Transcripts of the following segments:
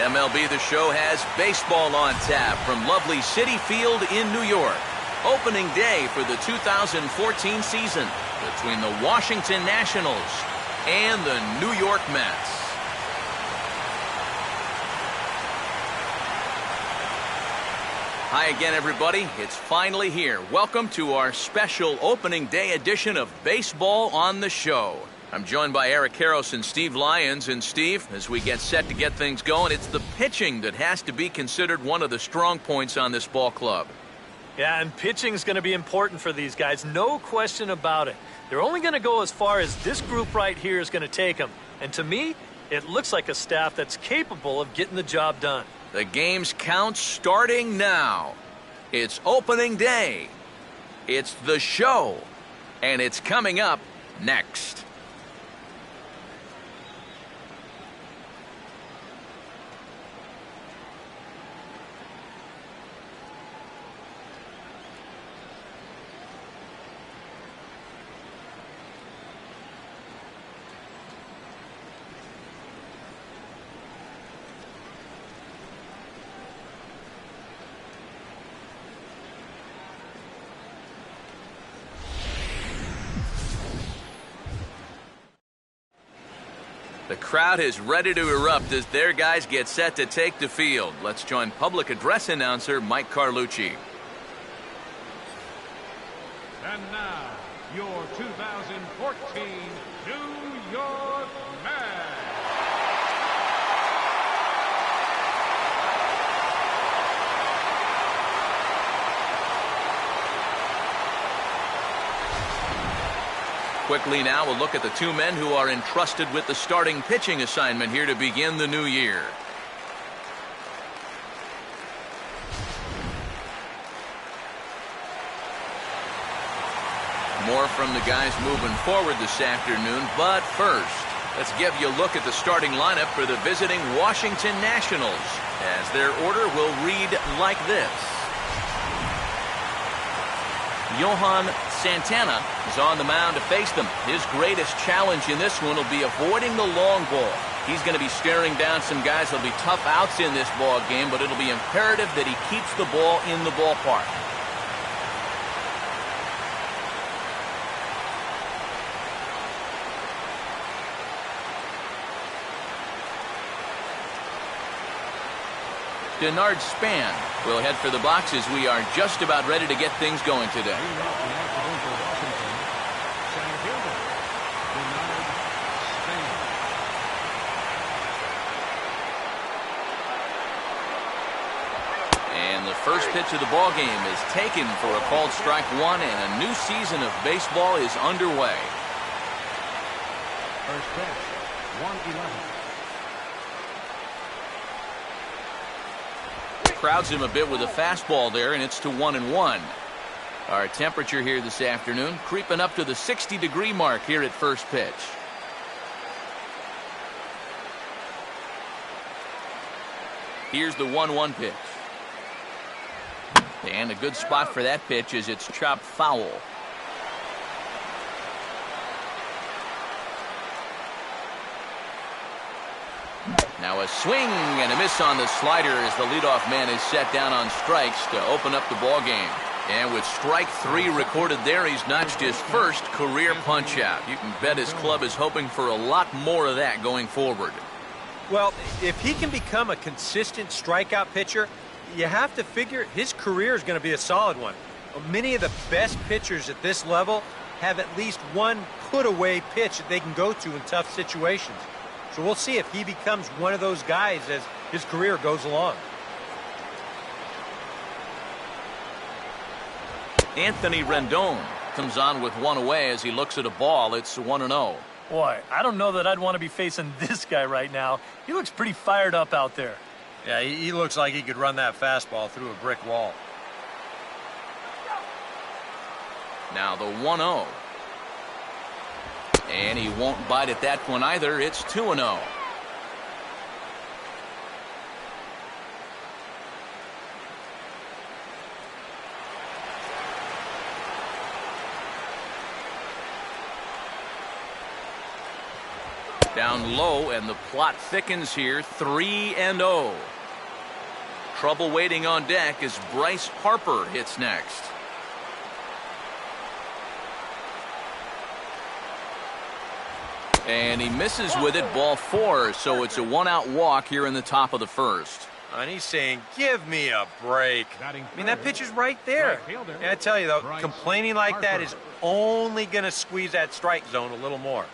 MLB The Show has baseball on tap from lovely Citi Field in New York. Opening day for the 2014 season between the Washington Nationals and the New York Mets. Hi again, everybody. It's finally here. Welcome to our special opening day edition of Baseball on the Show. I'm joined by Eric Karros and Steve Lyons. And Steve, as we get set to get things going, it's the pitching that has to be considered one of the strong points on this ball club. Yeah, and pitching is going to be important for these guys, no question about it. They're only going to go as far as this group right here is going to take them. And to me, it looks like a staff that's capable of getting the job done. The game's count starting now. It's opening day. It's the show. And it's coming up next. The crowd is ready to erupt as their guys get set to take the field. Let's join public address announcer Mike Carlucci. And now, your 2014 New York Mets. Quickly now, we'll look at the two men who are entrusted with the starting pitching assignment here to begin the new year. More from the guys moving forward this afternoon, but first, let's give you a look at the starting lineup for the visiting Washington Nationals, as their order will read like this. Johan Santana is on the mound to face them. His greatest challenge in this one will be avoiding the long ball. He's going to be staring down some guys. There'll be tough outs in this ball game, but it'll be imperative that he keeps the ball in the ballpark. Denard Span will head for the box as we are just about ready to get things going today. And the first pitch of the ball game is taken for a called strike one, and a new season of baseball is underway. First pitch, 1-11. Crowds him a bit with a fastball there, and it's to 1-1. Our temperature here this afternoon creeping up to the 60-degree mark here at first pitch. Here's the 1-1 pitch. And a good spot for that pitch as it's chopped foul. Now a swing and a miss on the slider as the leadoff man is set down on strikes to open up the ball game. And with strike three recorded there, he's notched his first career punch-out. You can bet his club is hoping for a lot more of that going forward. Well, if he can become a consistent strikeout pitcher, you have to figure his career is going to be a solid one. Many of the best pitchers at this level have at least one put-away pitch that they can go to in tough situations. So we'll see if he becomes one of those guys as his career goes along. Anthony Rendon comes on with one away as he looks at a ball. It's 1-0. Boy, I don't know that I'd want to be facing this guy right now. He looks pretty fired up out there. Yeah, he looks like he could run that fastball through a brick wall. Now the 1-0. And he won't bite at that one either. It's 2-0. Down low, and the plot thickens here, 3-0. Trouble waiting on deck as Bryce Harper hits next. And he misses with it, ball 4, so it's a 1-out walk here in the top of the first. And he's saying, give me a break. I mean, that pitch is right there. And I tell you, though, complaining like that is only going to squeeze that strike zone a little more.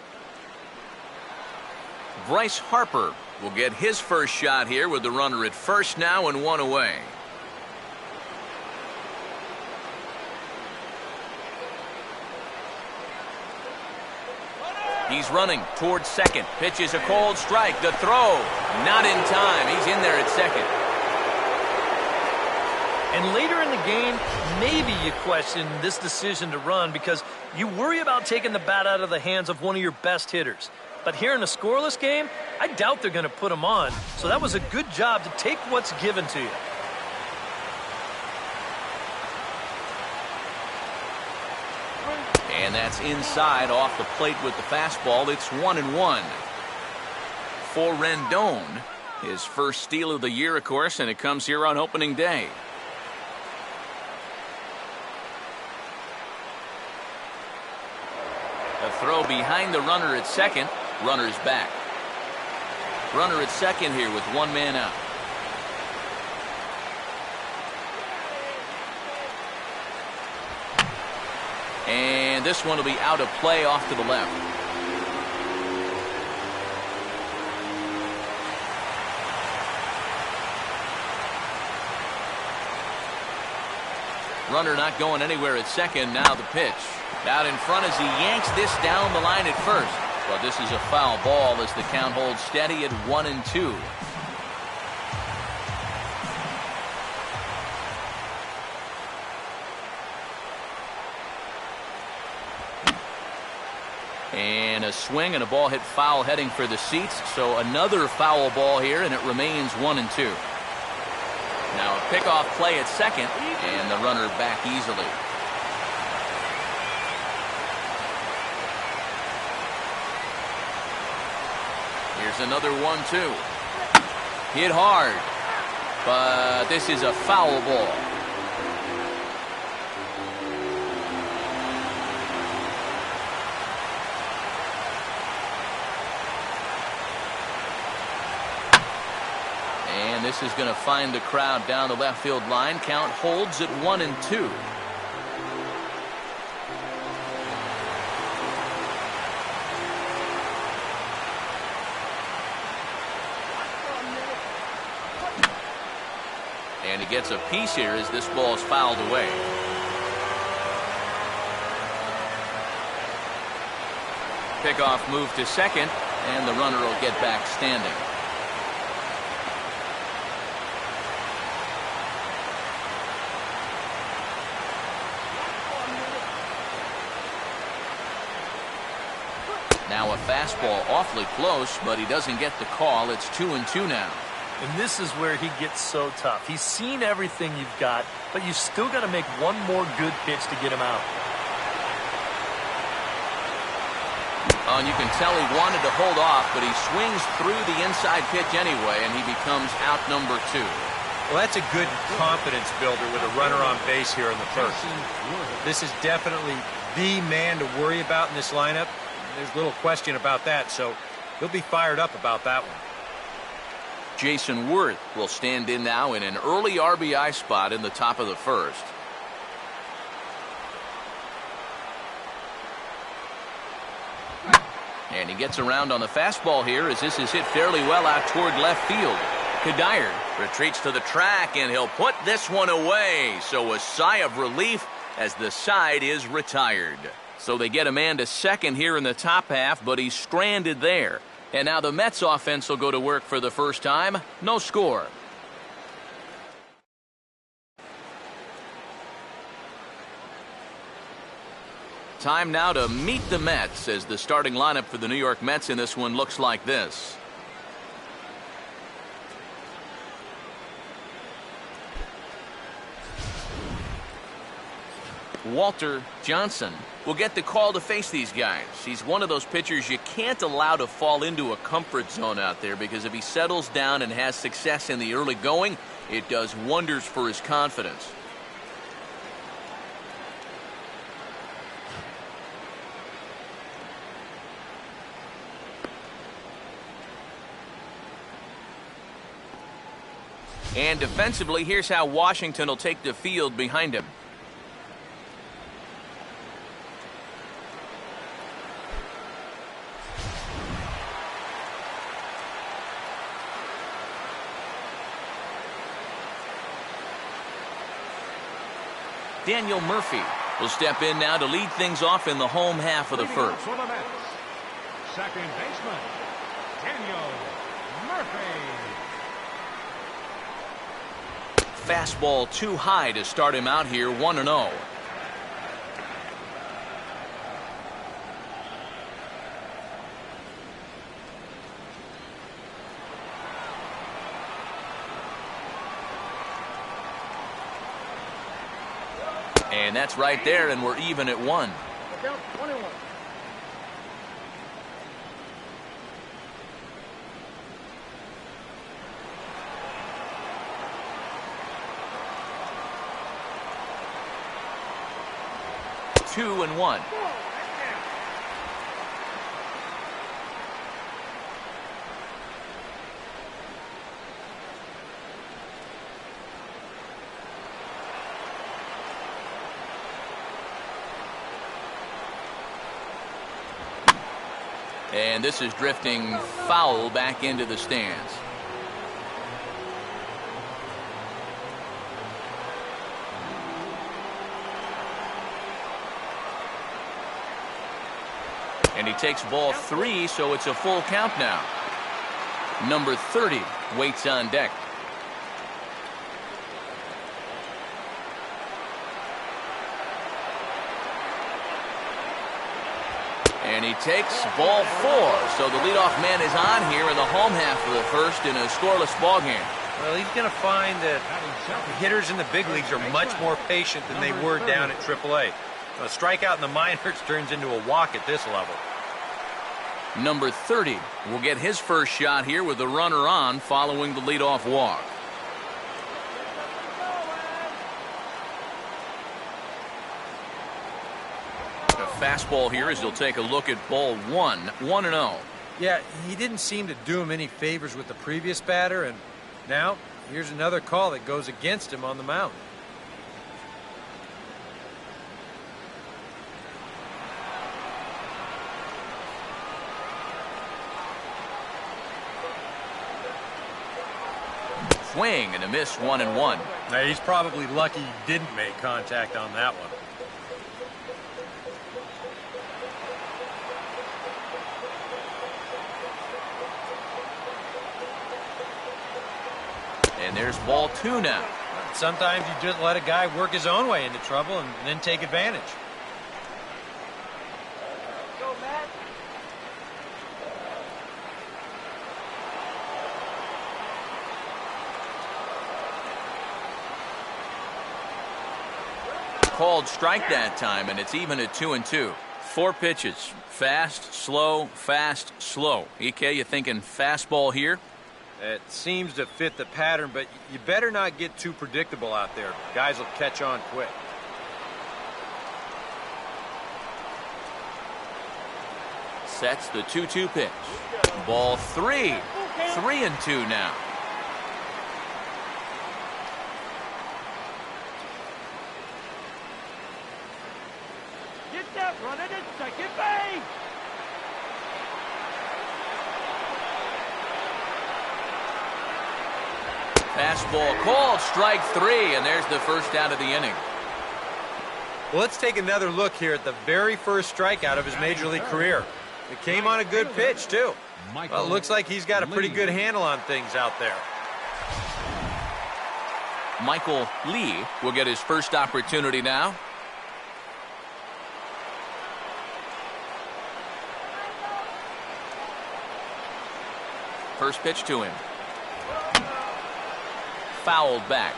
Bryce Harper will get his first shot here with the runner at first now and 1 away. He's running towards second. Pitch is a cold strike. The throw, not in time. He's in there at second. And later in the game, maybe you question this decision to run because you worry about taking the bat out of the hands of one of your best hitters. But here in a scoreless game, I doubt they're going to put him on. So that was a good job to take what's given to you. And that's inside off the plate with the fastball. It's 1-1. For Rendon, his first steal of the year, of course, and it comes here on opening day. A throw behind the runner at second. Runner's back. Runner at second here with 1 man out. And this one will be out of play off to the left. Runner not going anywhere at second. Now the pitch. Out in front as he yanks this down the line at first. Well, this is a foul ball as the count holds steady at 1-2. And a swing and a ball hit foul heading for the seats. So another foul ball here, and it remains 1-2. Now a pickoff play at second, and the runner back easily. Here's another 1-2. Hit hard, but this is a foul ball. And this is going to find the crowd down the left field line. Count holds at 1-2. And he gets a piece here as this ball is fouled away. Pickoff move to second, and the runner will get back standing. Now a fastball awfully close, but he doesn't get the call. It's 2-2 now. And this is where he gets so tough. He's seen everything you've got, but you still got to make one more good pitch to get him out. Oh, and you can tell he wanted to hold off, but he swings through the inside pitch anyway, and he becomes out number 2. Well, that's a good confidence builder with a runner on base here in the first. This is definitely the man to worry about in this lineup. There's little question about that, so he'll be fired up about that one. Jason Worth will stand in now in an early RBI spot in the top of the first. And he gets around on the fastball here as this is hit fairly well out toward left field. Kadire retreats to the track, and he'll put this one away. So a sigh of relief as the side is retired. So they get a man to second here in the top half, but he's stranded there. And now the Mets offense will go to work for the first time. No score. Time now to meet the Mets as the starting lineup for the New York Mets in this one looks like this. Walter Johnson will get the call to face these guys. He's one of those pitchers you can't allow to fall into a comfort zone out there, because if he settles down and has success in the early going, it does wonders for his confidence. And defensively, here's how Washington will take the field behind him. Daniel Murphy will step in now to lead things off in the home half of the first. For the Mets, second baseman, Daniel Murphy. Fastball too high to start him out here, 1-0. And that's right there, and we're even at 1. Count 21. Two and 1. And this is drifting foul back into the stands. And he takes ball 3, so it's a full count now. Number 30 waits on deck. And he takes ball 4. So the leadoff man is on here in the home half of the first in a scoreless ball game. Well, he's going to find that hitters in the big leagues are much more patient than they were down at AAA. A strikeout in the minors turns into a walk at this level. Number 30 will get his first shot here with the runner on following the leadoff walk. A fastball here as he'll take a look at ball 1, 1-0. Yeah, he didn't seem to do him any favors with the previous batter, and now here's another call that goes against him on the mound. Swing and a miss, 1-1. Now, he's probably lucky he didn't make contact on that one. And there's ball 2 now. Sometimes you just let a guy work his own way into trouble and then take advantage. Go, Matt. Called strike that time, and it's even at 2-2. 4 pitches. Fast, slow, fast, slow. EK, you thinking fastball here? It seems to fit the pattern, but you better not get too predictable out there. Guys will catch on quick. Sets the 2-2 pitch. Ball 3. 3-2 now. Get that runner to second base. Fastball called, strike 3, and there's the first out of the inning. Well, let's take another look here at the very first strikeout of his major league career. It came on a good pitch, too. Well, it looks like he's got a pretty good handle on things out there. Michael Lee will get his first opportunity now. First pitch to him. Fouled back.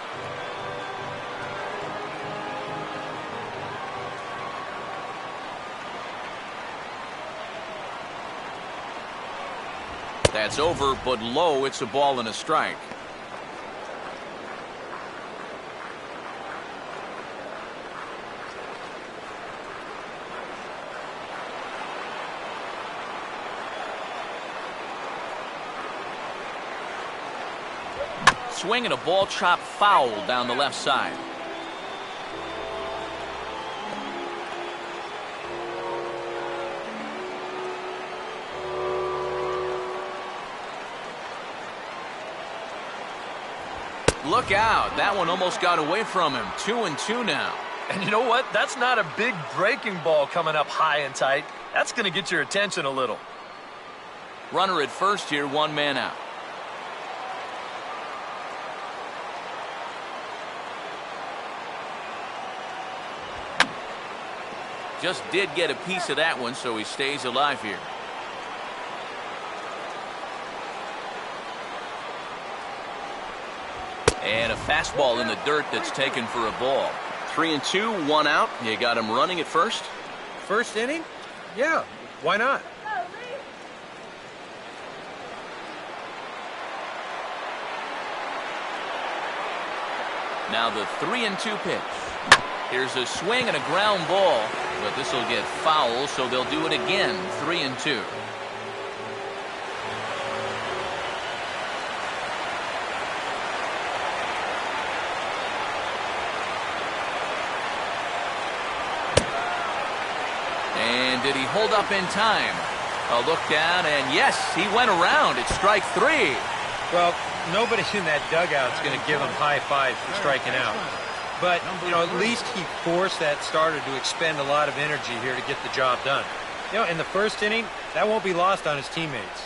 That's over, but low. It's a ball and a strike. Swinging a ball chopped foul down the left side. Look out. That one almost got away from him. 2-2 now. And you know what? That's not a big breaking ball coming up high and tight. That's going to get your attention a little. Runner at first here, one man out. Just did get a piece of that one, so he stays alive here. And a fastball in the dirt that's taken for a ball. 3-2, one out. You got him running at first. First inning? Yeah, why not? Now the 3-2 pitch. Here's a swing and a ground ball, but this will get foul, so they'll do it again. 3-2. And did he hold up in time? A look down, and yes, he went around. It's strike three. Well, nobody in that dugout's going to give him high five for striking out. But, you know, at least he forced that starter to expend a lot of energy here to get the job done. You know, in the first inning, that won't be lost on his teammates.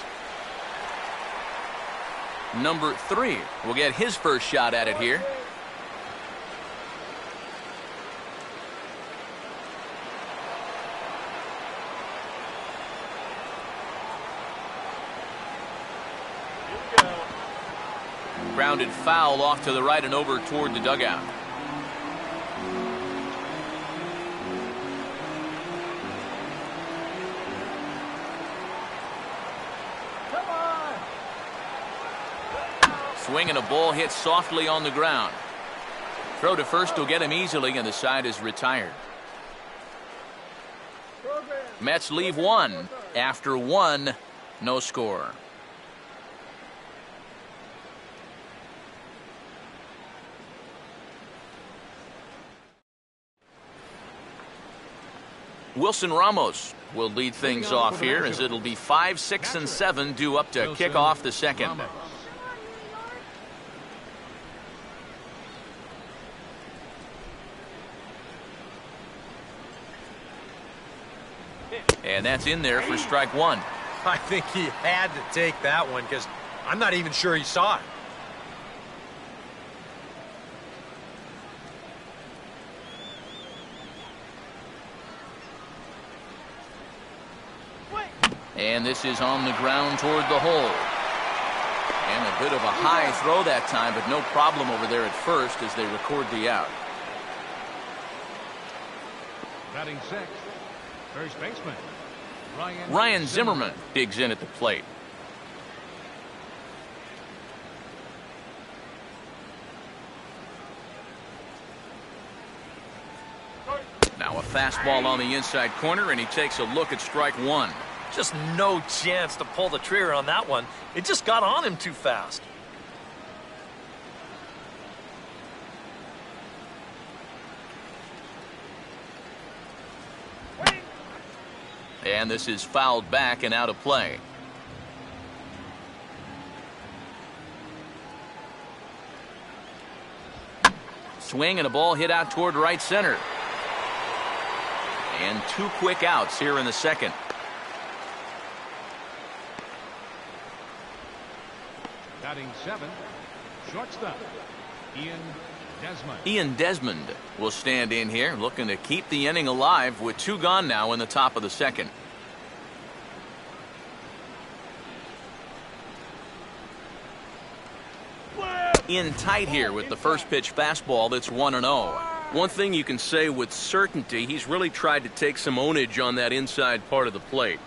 Number 3 will get his first shot at it here. Grounded foul off to the right and over toward the dugout. Swing and a ball hit softly on the ground. Throw to first will get him easily, and the side is retired. Mets leave one. After one, no score. Wilson Ramos will lead things off here, as it'll be 5, 6, and 7 due up to kick off the second. And that's in there for strike one. I think he had to take that one because I'm not even sure he saw it. And this is on the ground toward the hole. And a bit of a high throw that time, but no problem over there at first as they record the out. Batting sixth, first baseman Ryan Zimmerman digs in at the plate. Now a fastball on the inside corner, and he takes a look at strike one. Just no chance to pull the trigger on that one. It just got on him too fast. And this is fouled back and out of play. Swing and a ball hit out toward right center. And 2 quick outs here in the second. Batting seventh, shortstop Ian Desmond. Ian Desmond will stand in here, looking to keep the inning alive with 2 gone now in the top of the second. In tight here with the first pitch fastball that's 1-0. One thing you can say with certainty, he's really tried to take some ownage on that inside part of the plate.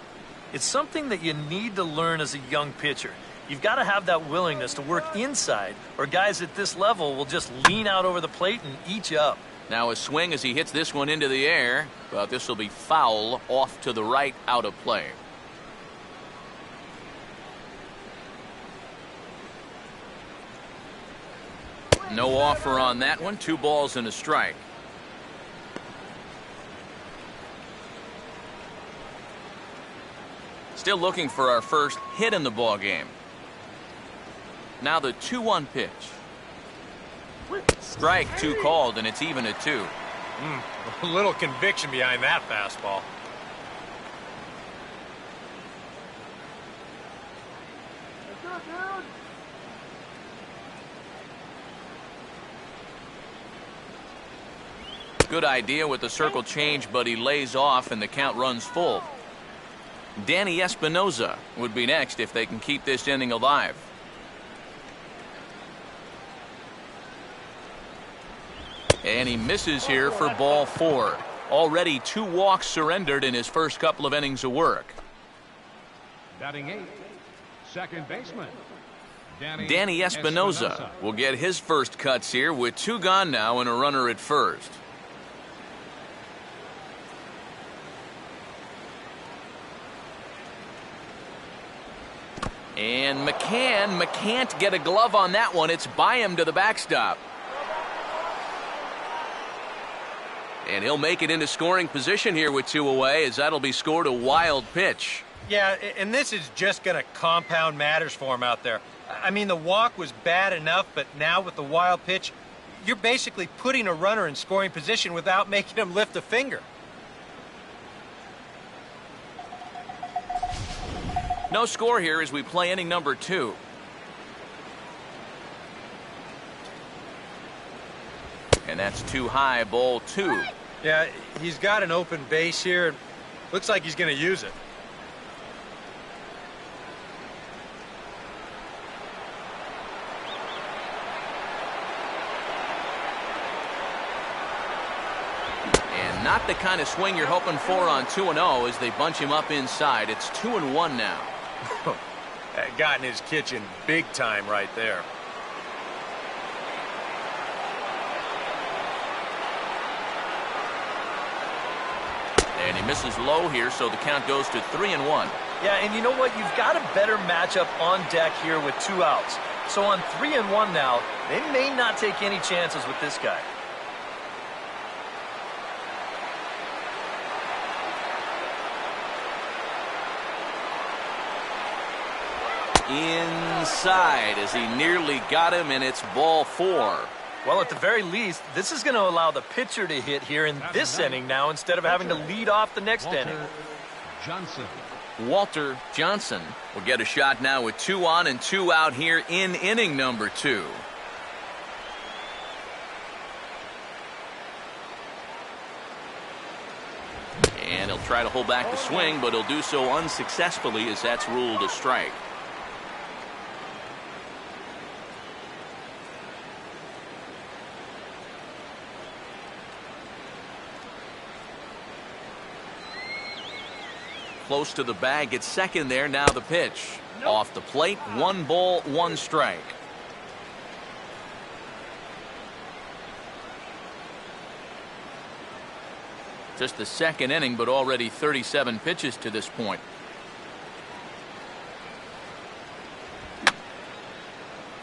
It's something that you need to learn as a young pitcher. You've got to have that willingness to work inside, or guys at this level will just lean out over the plate and eat you up. Now a swing as he hits this one into the air, but this will be foul off to the right, out of play. No offer on that one. 2 balls and a strike. Still looking for our first hit in the ball game. Now the 2-1 pitch. Strike 2 called, and it's even at 2. A little conviction behind that fastball. Good idea with the circle change, but he lays off and the count runs full. Danny Espinosa would be next if they can keep this inning alive. And he misses here for ball 4. Already 2 walks surrendered in his first couple of innings of work. Batting 8th, second baseman, Danny Espinosa will get his first cuts here with 2 gone now and a runner at first. And McCann can't get a glove on that one. It's by him to the backstop. And he'll make it into scoring position here with 2 away, as that'll be scored a wild pitch. Yeah, and this is just going to compound matters for him out there. I mean, the walk was bad enough, but now with the wild pitch, you're basically putting a runner in scoring position without making him lift a finger. No score here as we play inning number 2. And that's too high, ball 2. Yeah, he's got an open base here. Looks like he's going to use it. And not the kind of swing you're hoping for on 2-0 as they bunch him up inside. It's 2-1 now. That got in his kitchen big time right there. And he misses low here, so the count goes to 3-1. Yeah, and you know what? You've got a better matchup on deck here with 2 outs. So on 3-1 now, they may not take any chances with this guy. Inside as he nearly got him, and it's ball 4. Well, at the very least, this is going to allow the pitcher to hit here in this inning now instead of having to lead off the next inning. Walter Johnson will get a shot now with 2 on and 2 out here in inning number 2. And he'll try to hold back the swing, but he'll do so unsuccessfully as that's ruled a strike. Close to the bag at second there. Now the pitch. Off the plate. 1 ball, 1 strike. Just the second inning, but already 37 pitches to this point.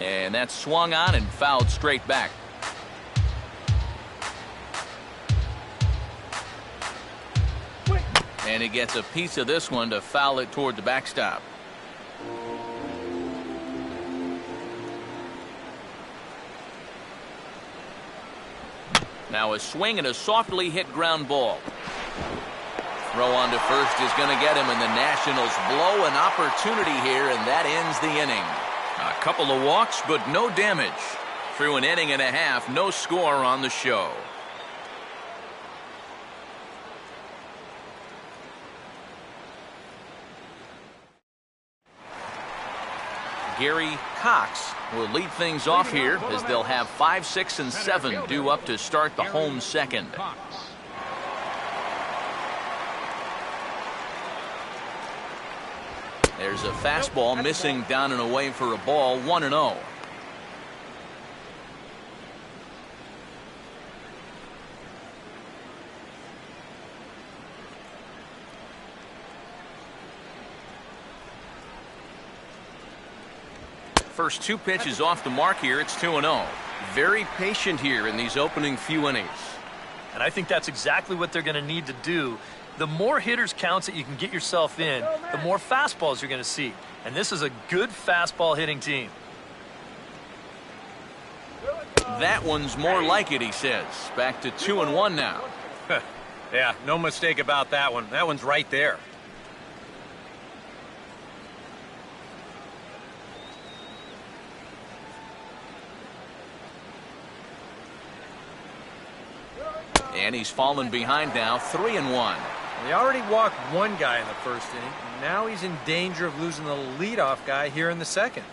And that's swung on and fouled straight back. And he gets a piece of this one to foul it toward the backstop. Now a swing and a softly hit ground ball. Throw on to first is going to get him, and the Nationals blow an opportunity here, and that ends the inning. A couple of walks, but no damage. Through an inning and a half, no score on the show. Gary Cox will lead things off here as they'll have 5, 6, and 7 due up to start the home second. There's a fastball missing down and away for a ball, 1-0. First two pitches off the mark here. It's 2-0. Very patient here in these opening few innings. And I think that's exactly what they're going to need to do. The more hitters counts that you can get yourself in, the more fastballs you're going to see. And this is a good fastball hitting team. That one's more like it, he says. Back to 2-1 now. Yeah, no mistake about that one. That one's right there. And he's fallen behind now, 3-1. He already walked one guy in the first inning. Now he's in danger of losing the leadoff guy here in the second.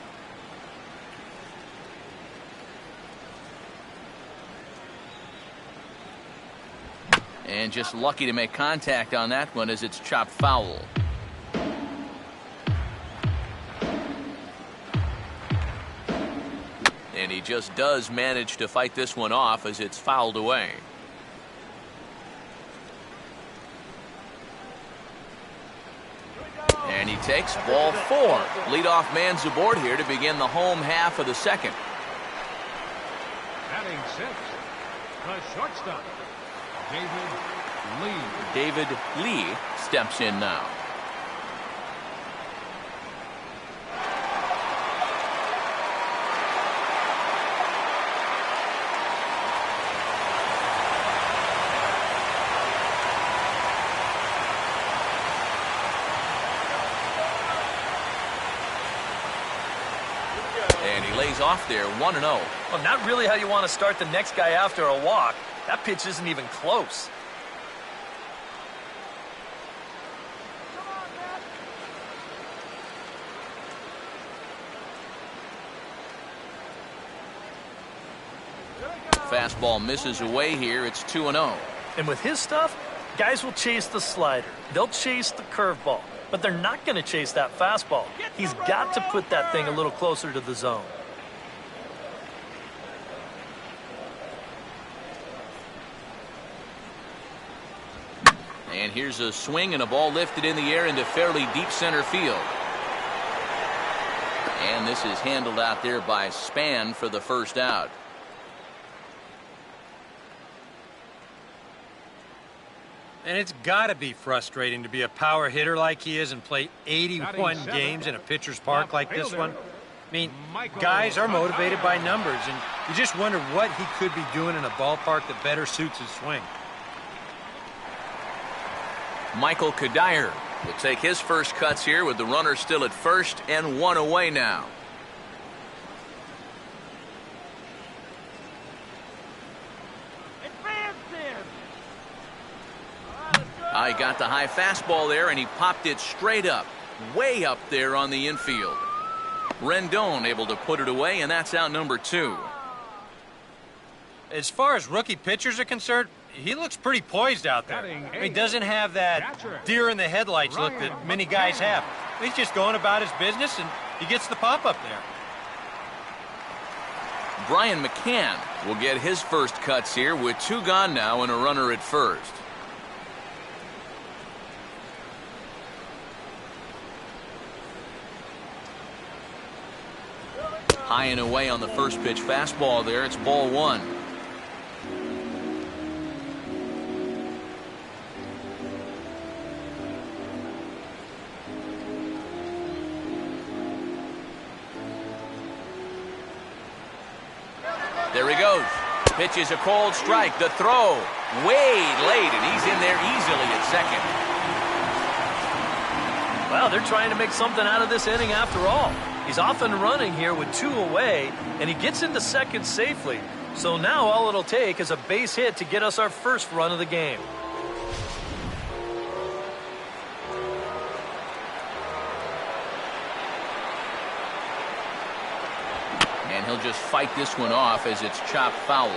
And just lucky to make contact on that one as it's chopped foul. And he just does manage to fight this one off as it's fouled away. And he takes ball 4. Leadoff man's aboard here to begin the home half of the second. Batting sixth, the shortstop, David Lee. David Lee steps in now. And he lays off there, 1-0. Well, not really how you want to start the next guy after a walk. That pitch isn't even close. Fastball misses away here. It's 2-0. And with his stuff, guys will chase the slider. They'll chase the curveball. But they're not going to chase that fastball. He's got to put that thing a little closer to the zone. And here's a swing and a ball lifted in the air into fairly deep center field. And this is handled out there by Span for the first out. And it's got to be frustrating to be a power hitter like he is and play 81 games in a pitcher's park like this one. I mean, guys are motivated by numbers, and you just wonder what he could be doing in a ballpark that better suits his swing. Michael Kadire will take his first cuts here with the runner still at first and 1 away now. I got the high fastball there, and he popped it straight up, way up there on the infield. Rendon able to put it away, and that's out number 2. As far as rookie pitchers are concerned, he looks pretty poised out there. He doesn't have that deer in the headlights look that many guys have. He's just going about his business, and he gets the pop up there. Brian McCann will get his first cuts here with 2 gone now and a runner at first. High and away on the first pitch fastball there. It's ball 1. There he goes. Pitch is a cold strike. The throw way late, and he's in there easily at second. Well, they're trying to make something out of this inning after all. He's off and running here with 2 away, and he gets into second safely. So now all it'll take is a base hit to get us our first run of the game. And he'll just fight this one off as it's chopped foul.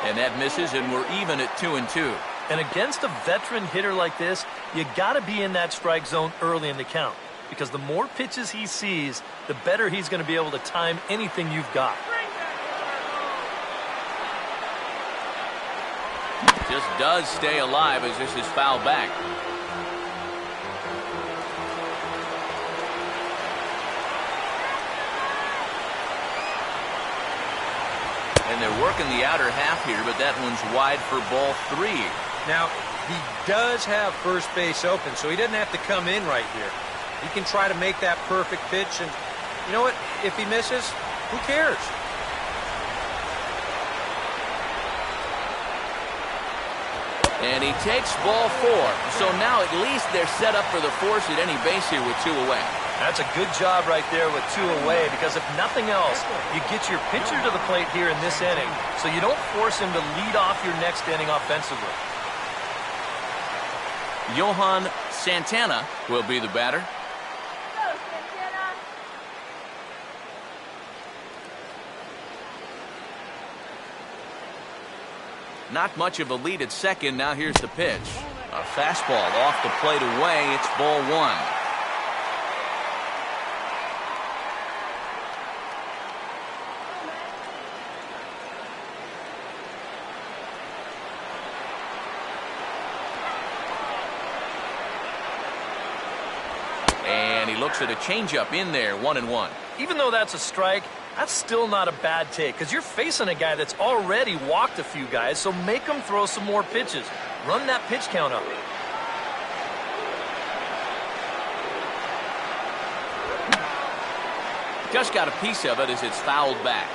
And that misses, and we're even at 2-2. And against a veteran hitter like this, you got to be in that strike zone early in the count. Because the more pitches he sees, the better he's going to be able to time anything you've got. Just does stay alive as this is fouled back. And they're working the outer half here, but that one's wide for ball 3. Now, he does have first base open, so he doesn't have to come in right here. He can try to make that perfect pitch, and you know what? If he misses, who cares? And he takes ball 4. So now at least they're set up for the force at any base here with 2 away. That's a good job right there with 2 away, because if nothing else, you get your pitcher to the plate here in this inning, so you don't force him to lead off your next inning offensively. Johan Santana will be the batter. Not much of a lead at second. Now here's the pitch. A fastball off the plate away. It's ball 1. And he looks at a changeup in there, 1-1. Even though that's a strike, that's still not a bad take, because you're facing a guy that's already walked a few guys, so make him throw some more pitches. Run that pitch count up. Just got a piece of it as it's fouled back.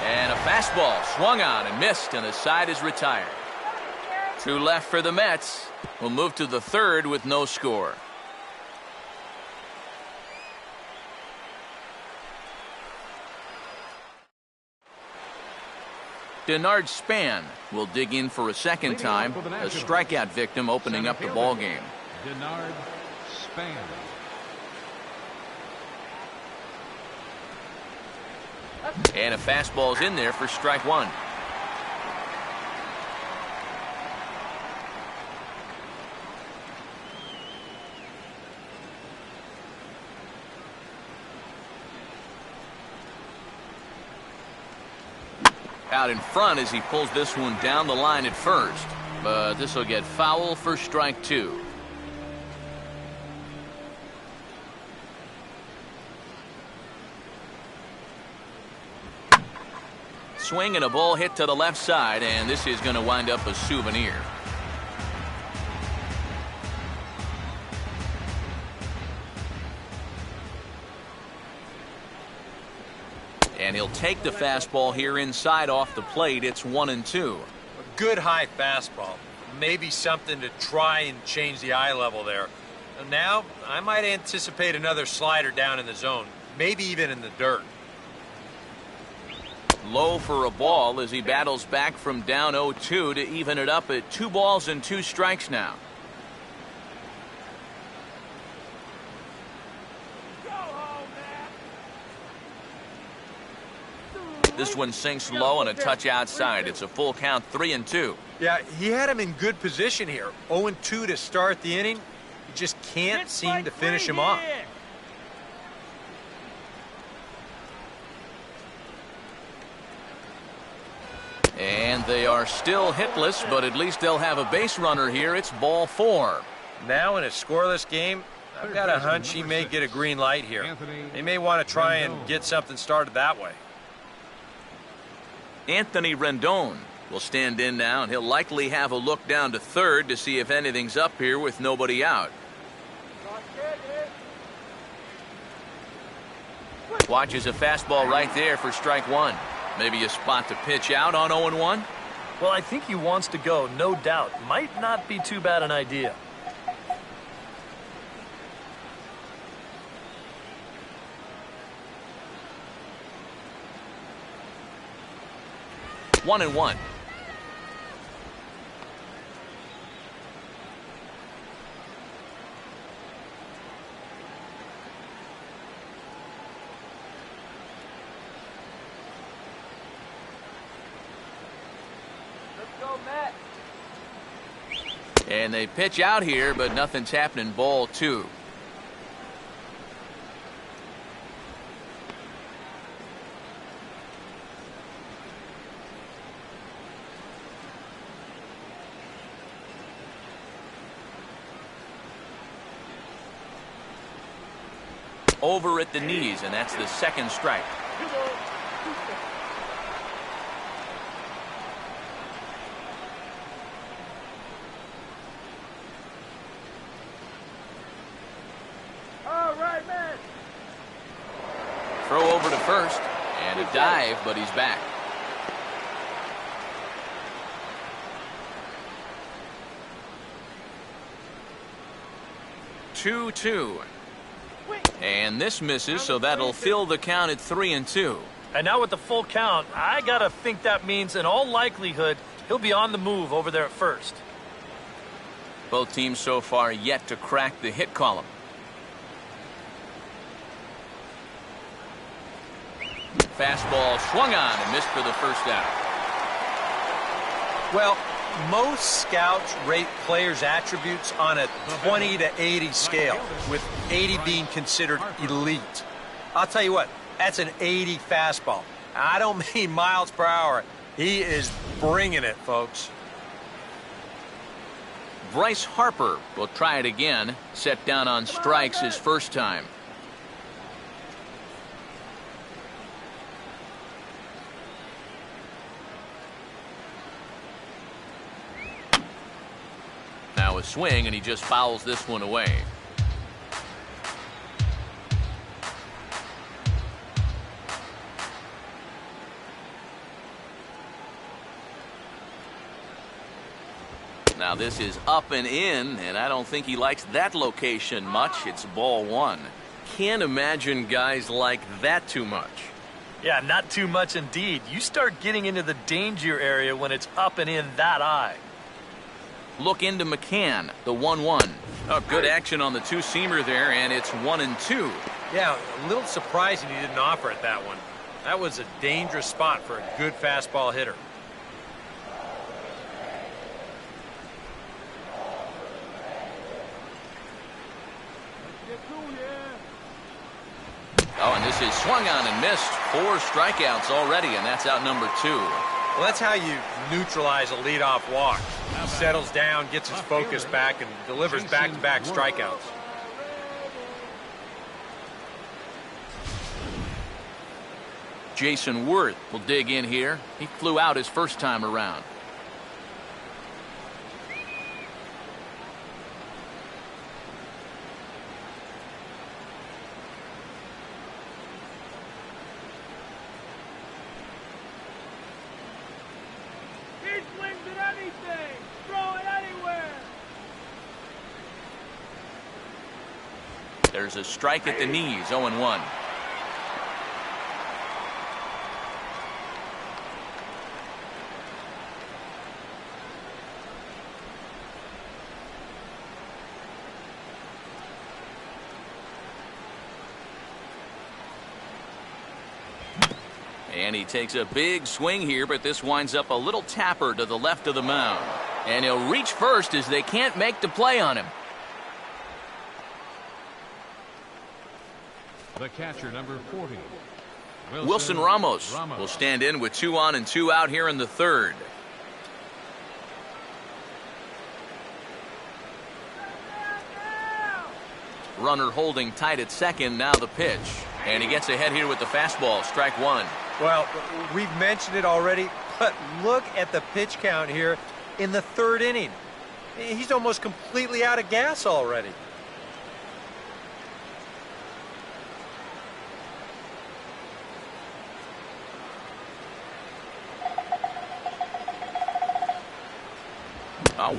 And a fastball swung on and missed, and the side is retired. 2 left for the Mets. We'll move to the 3rd with no score. Denard Span will dig in for a second time. A strikeout victim opening up the ball game. Denard Span. And a fastball's in there for strike 1. Out in front as he pulls this one down the line at first. But this will get foul for strike 2. Swing and a ball hit to the left side, and this is going to wind up a souvenir. And he'll take the fastball here inside off the plate. It's 1-2. A good high fastball. Maybe something to try and change the eye level there. And now, I might anticipate another slider down in the zone. Maybe even in the dirt. Low for a ball as he battles back from down 0-2 to even it up at 2 balls and 2 strikes now. This one sinks low and a touch outside. It's a full count, 3-2. Yeah, he had him in good position here. 0-2 to start the inning. You just can't seem to finish him off. And they are still hitless, but at least they'll have a base runner here. It's ball 4. Now in a scoreless game, I've got a hunch he may get a green light here. They may want to try and get something started that way. Anthony Rendon will stand in now, and he'll likely have a look down to third to see if anything's up here with nobody out. Watches a fastball right there for strike 1. Maybe a spot to pitch out on 0-1. Well, I think he wants to go, no doubt. Might not be too bad an idea. One and one. And they pitch out here, but nothing's happening. Ball 2. Over at the knees, and that's the second strike. All right, man. Throw over to first, and a dive, but he's back. Two. And this misses, so that'll fill the count at 3-2. And now with the full count, I gotta think that means in all likelihood he'll be on the move over there at first. Both teams so far yet to crack the hit column. Fastball swung on and missed for the first out. Well, most scouts rate players' attributes on a 20 to 80 scale, with 80 being considered elite. I'll tell you what, that's an 80 fastball. I don't mean miles per hour. He is bringing it, folks. Bryce Harper will try it again. Set down on strikes his first time. Now a swing, and he just fouls this one away. Now this is up and in, and I don't think he likes that location much. It's ball 1. Can't imagine guys like that too much. Yeah, not too much indeed. You start getting into the danger area when it's up and in that high. Look into McCann, the 1-1. Oh, good action on the two-seamer there, and it's 1-2. Yeah, a little surprising he didn't offer it that one. That was a dangerous spot for a good fastball hitter. Oh, and this is swung on and missed. 4 strikeouts already, and that's out number 2. Well, that's how you neutralize a leadoff walk. He settles down, gets his focus back, and delivers back-to-back strikeouts. Jason Worth will dig in here. He flew out his first time around. There's a strike at the knees, 0-1. And he takes a big swing here, but this winds up a little tapper to the left of the mound. And he'll reach first as they can't make the play on him. The catcher, number 40. Wilson Ramos will stand in with 2 on and 2 out here in the third. Runner holding tight at second. Now the pitch. And he gets ahead here with the fastball. Strike 1. Well, we've mentioned it already, but look at the pitch count here in the third inning. He's almost completely out of gas already.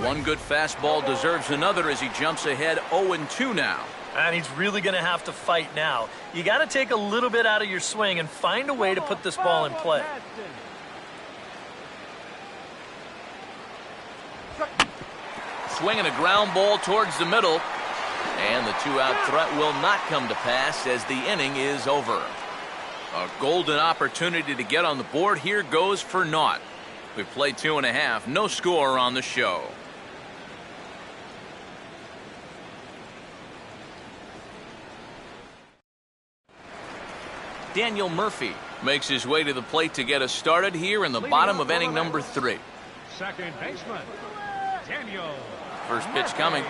One good fastball deserves another as he jumps ahead 0-2 now. And he's really going to have to fight now. You got to take a little bit out of your swing and find a way to put this ball in play. Swinging a ground ball towards the middle. And the 2-out threat will not come to pass as the inning is over. A golden opportunity to get on the board here goes for naught. We've played 2.5. No score on the show. Daniel Murphy makes his way to the plate to get us started here in the bottom of inning number 3. Second baseman, Daniel. First pitch coming.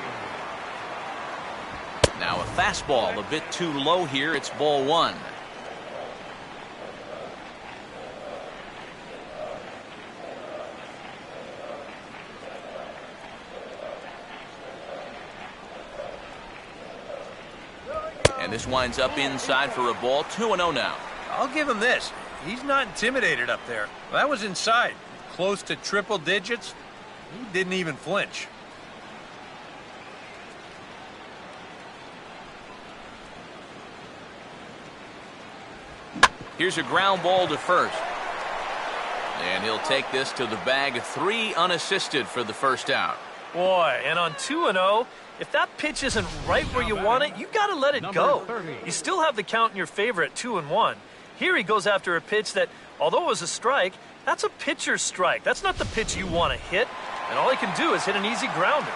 Now a fastball a bit too low here. It's ball 1. And this winds up inside for a ball. 2-0 now. I'll give him this. He's not intimidated up there. That was inside. Close to triple digits. He didn't even flinch. Here's a ground ball to first. And he'll take this to the bag. 3 unassisted for the first out. Boy, and on 2-0, if that pitch isn't right where you want it, you got to let it go. You still have the count in your favor at 2-1. Here he goes after a pitch that, although it was a strike, that's a pitcher's strike. That's not the pitch you want to hit. And all he can do is hit an easy grounder.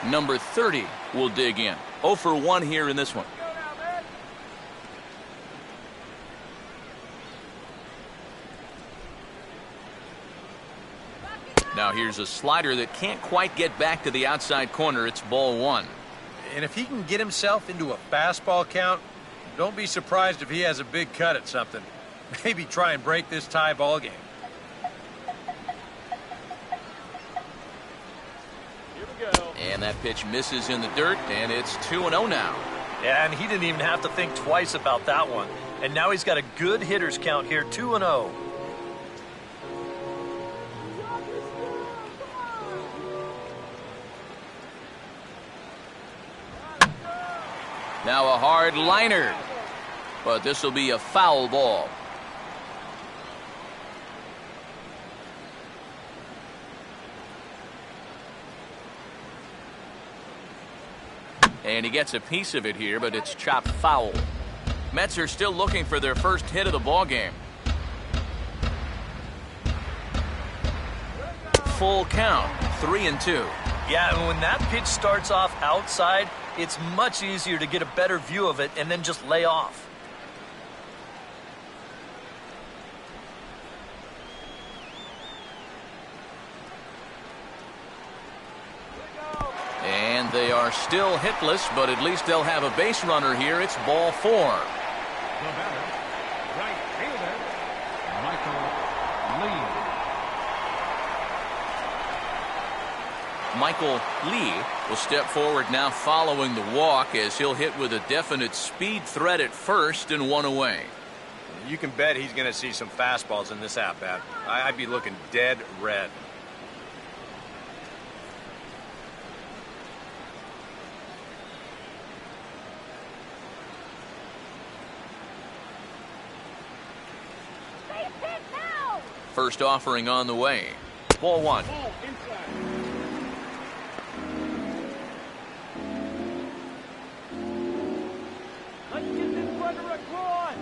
Number 30 will dig in. 0 for 1 here in this one. Now here's a slider that can't quite get back to the outside corner. It's ball 1. And if he can get himself into a fastball count, don't be surprised if he has a big cut at something. Maybe try and break this tie ball game. Here we go. And that pitch misses in the dirt, and it's 2-0 now. Yeah, and he didn't even have to think twice about that one. And now he's got a good hitter's count here, 2-0. Now a hard liner, but this will be a foul ball. And he gets a piece of it here, but it's chopped foul. Mets are still looking for their first hit of the ball game. Full count, 3-2. Yeah, and when that pitch starts off outside, it's much easier to get a better view of it and then just lay off. And they are still hitless, but at least they'll have a base runner here. It's ball 4. The batter, right fielder, Michael Lee. Michael Lee will step forward now following the walk as he'll hit with a definite speed threat at first and 1 away. You can bet he's going to see some fastballs in this at-bat. I'd be looking dead red. First offering on the way. Ball 1. Let's get this runner across.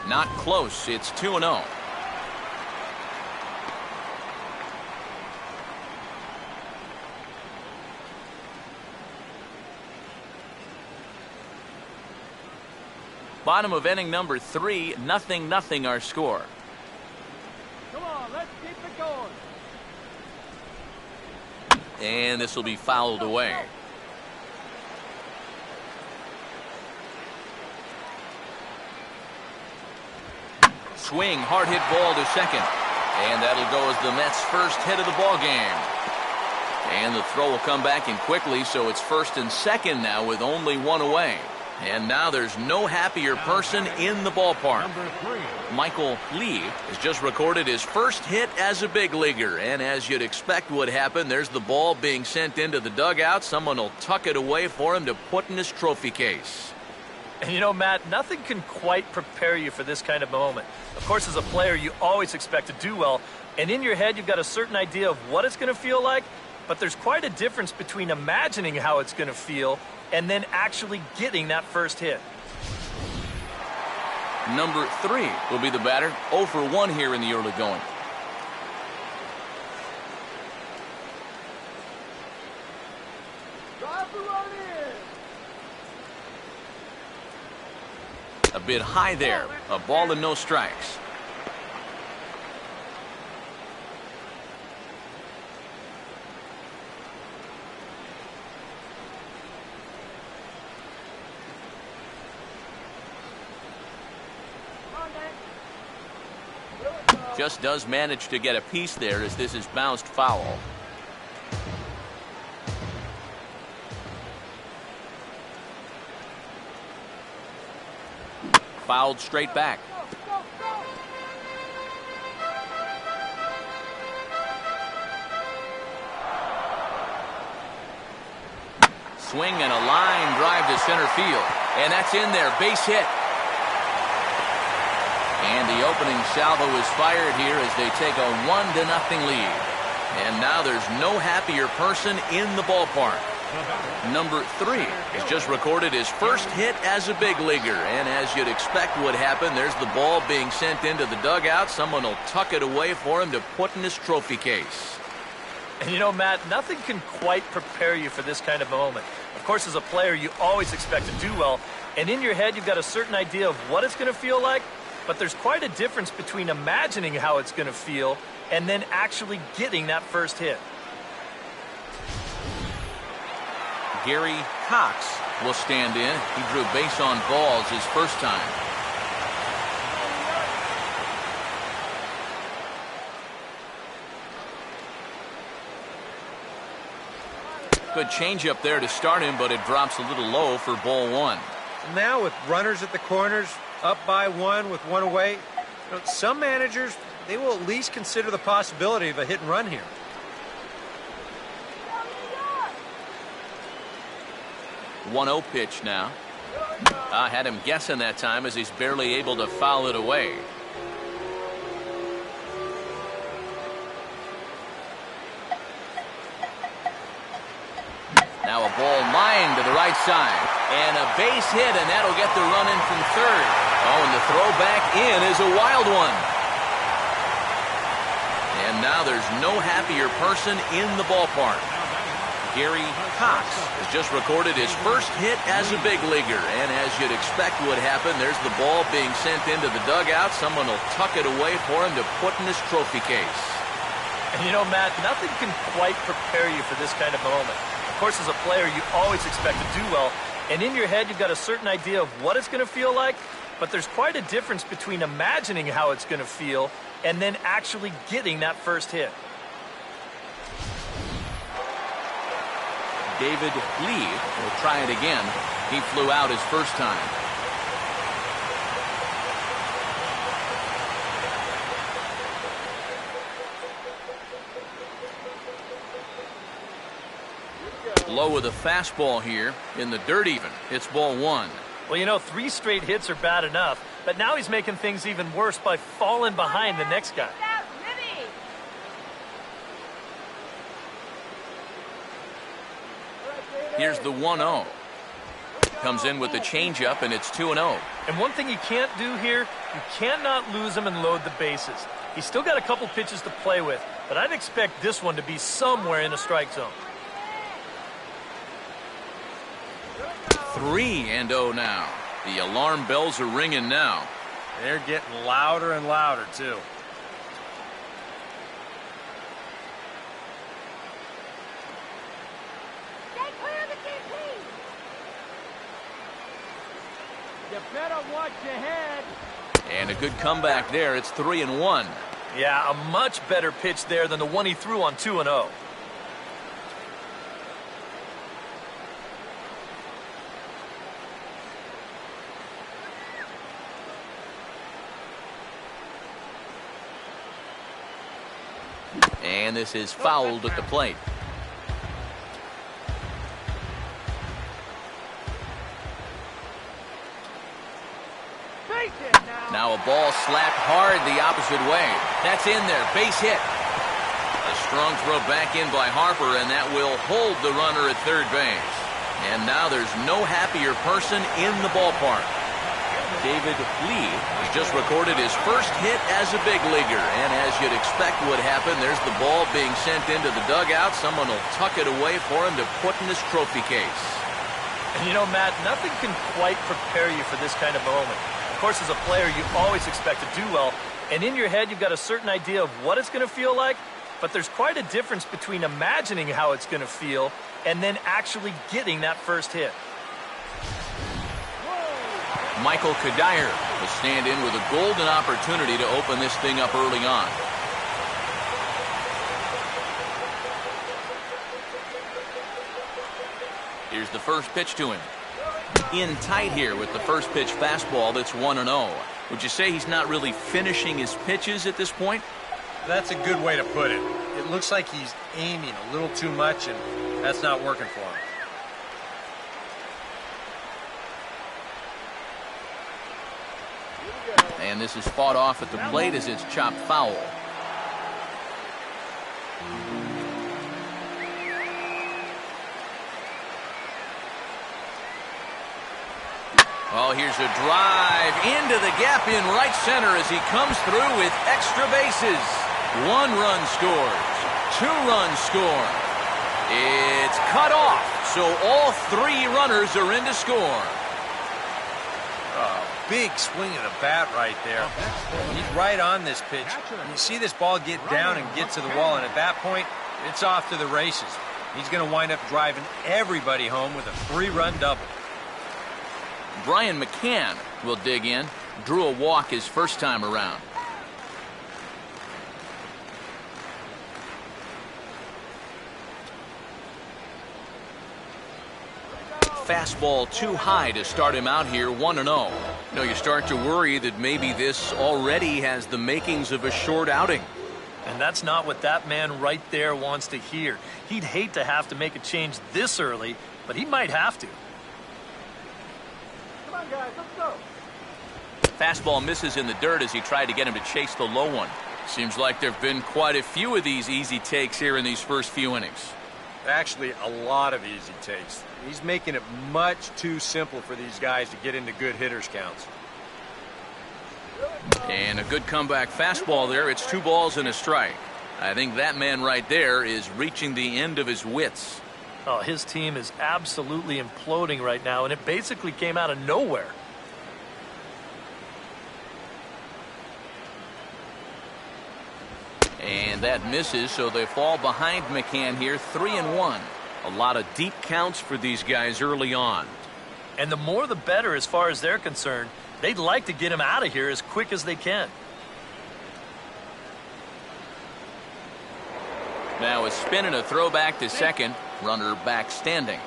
Not close. It's 2-0. Bottom of inning number 3, 0-0 our score. Come on, let's keep it going. And this will be fouled away. Swing, hard hit ball to second. And that'll go as the Mets' first hit of the ball game. And the throw will come back in quickly, so it's first and second now with only 1 away. And now there's no happier person in the ballpark. Number 3. Michael Lee has just recorded his first hit as a big leaguer. And as you'd expect would happen, there's the ball being sent into the dugout. Someone will tuck it away for him to put in his trophy case. And you know, Matt, nothing can quite prepare you for this kind of moment. Of course, as a player, you always expect to do well. And in your head, you've got a certain idea of what it's going to feel like. But there's quite a difference between imagining how it's going to feel and then actually getting that first hit. Number 3 will be the batter. 0 for 1 here in the early going. A bit high there. A ball and no strikes. Just does manage to get a piece there as this is bounced foul. Fouled straight back. Swing and a line drive to center field. And that's in there. Base hit. And the opening salvo is fired here as they take a 1-0 lead. And now there's no happier person in the ballpark. Number 3 has just recorded his first hit as a big leaguer. And as you'd expect would happen, there's the ball being sent into the dugout. Someone will tuck it away for him to put in his trophy case. And you know, Matt, nothing can quite prepare you for this kind of moment. Of course, as a player, you always expect to do well. And in your head, you've got a certain idea of what it's going to feel like. But there's quite a difference between imagining how it's going to feel and then actually getting that first hit. Gary Cox will stand in. He drew base on balls his first time. Good changeup there to start him, but it drops a little low for ball 1. Now with runners at the corners, up by 1 with 1 away, you know, some managers, they will at least consider the possibility of a hit and run here. One-0 pitch now. I had him guessing that time as he's barely able to foul it away. Now a ball lined to the right side. And a base hit, and that'll get the run in from third. Oh, and the throw back in is a wild one. And now there's no happier person in the ballpark. Gary Cox has just recorded his first hit as a big leaguer. And as you'd expect would happen, there's the ball being sent into the dugout. Someone will tuck it away for him to put in his trophy case. And you know, Matt, nothing can quite prepare you for this kind of moment. Of course, as a player, you always expect to do well. And in your head, you've got a certain idea of what it's going to feel like. But there's quite a difference between imagining how it's going to feel and then actually getting that first hit. David Lee will try it again. He flew out his first time. Low with a fastball here in the dirt even. It's ball 1. Well, you know, 3 straight hits are bad enough, but now he's making things even worse by falling behind the next guy. Here's the 1-0. Comes in with the changeup, and it's 2-0. And one thing you can't do here, you cannot lose him and load the bases. He's still got a couple pitches to play with, but I'd expect this one to be somewhere in the strike zone. 3-0 now. The alarm bells are ringing now. They're getting louder and louder, too. You better watch your head. And a good comeback there. It's 3-1. Yeah, a much better pitch there than the one he threw on 2-0. And this is fouled at the plate. Now a ball slapped hard the opposite way. That's in there. Base hit. A strong throw back in by Harper, and that will hold the runner at third base. And now there's no happier person in the ballpark. David Lee has just recorded his first hit as a big leaguer. And as you'd expect would happen, there's the ball being sent into the dugout. Someone will tuck it away for him to put in his trophy case. And you know, Matt, nothing can quite prepare you for this kind of moment. Of Of course, as a player, you always expect to do well, and in your head, you've got a certain idea of what it's going to feel like, but there's quite a difference between imagining how it's going to feel and then actually getting that first hit. Michael Kadire will stand in with a golden opportunity to open this thing up early on. Here's the first pitch to him. In tight here with the first pitch fastball that's 1-0. Would you say he's not really finishing his pitches at this point? That's a good way to put it. It looks like he's aiming a little too much, and that's not working for him. And this is fought off at the plate as it's chopped foul. Oh, here's a drive into the gap in right center as he comes through with extra bases. 1 run scores. 2 runs score. It's cut off, so all 3 runners are in to score. Big swing of the bat right there. He's right on this pitch. You see this ball get down and get to the wall, and at that point, it's off to the races. He's going to wind up driving everybody home with a 3-run double. Brian McCann will dig in. Drew a walk his first time around. Fastball too high to start him out here, 1-0. Now you start to worry that maybe this already has the makings of a short outing. And that's not what that man right there wants to hear. He'd hate to have to make a change this early, but he might have to. Come on, guys, let's go. Fastball misses in the dirt as he tried to get him to chase the low one. Seems like there have been quite a few of these easy takes here in these first few innings. Actually, a lot of easy takes. He's making it much too simple for these guys to get into good hitters' counts. And a good comeback fastball there. It's 2 balls and a strike. I think that man right there is reaching the end of his wits. Oh, his team is absolutely imploding right now, and it basically came out of nowhere. And that misses, so they fall behind McCann here, 3-1. A lot of deep counts for these guys early on. And the more the better as far as they're concerned. They'd like to get him out of here as quick as they can. Now a spin and a throw back to second. Runner back standing.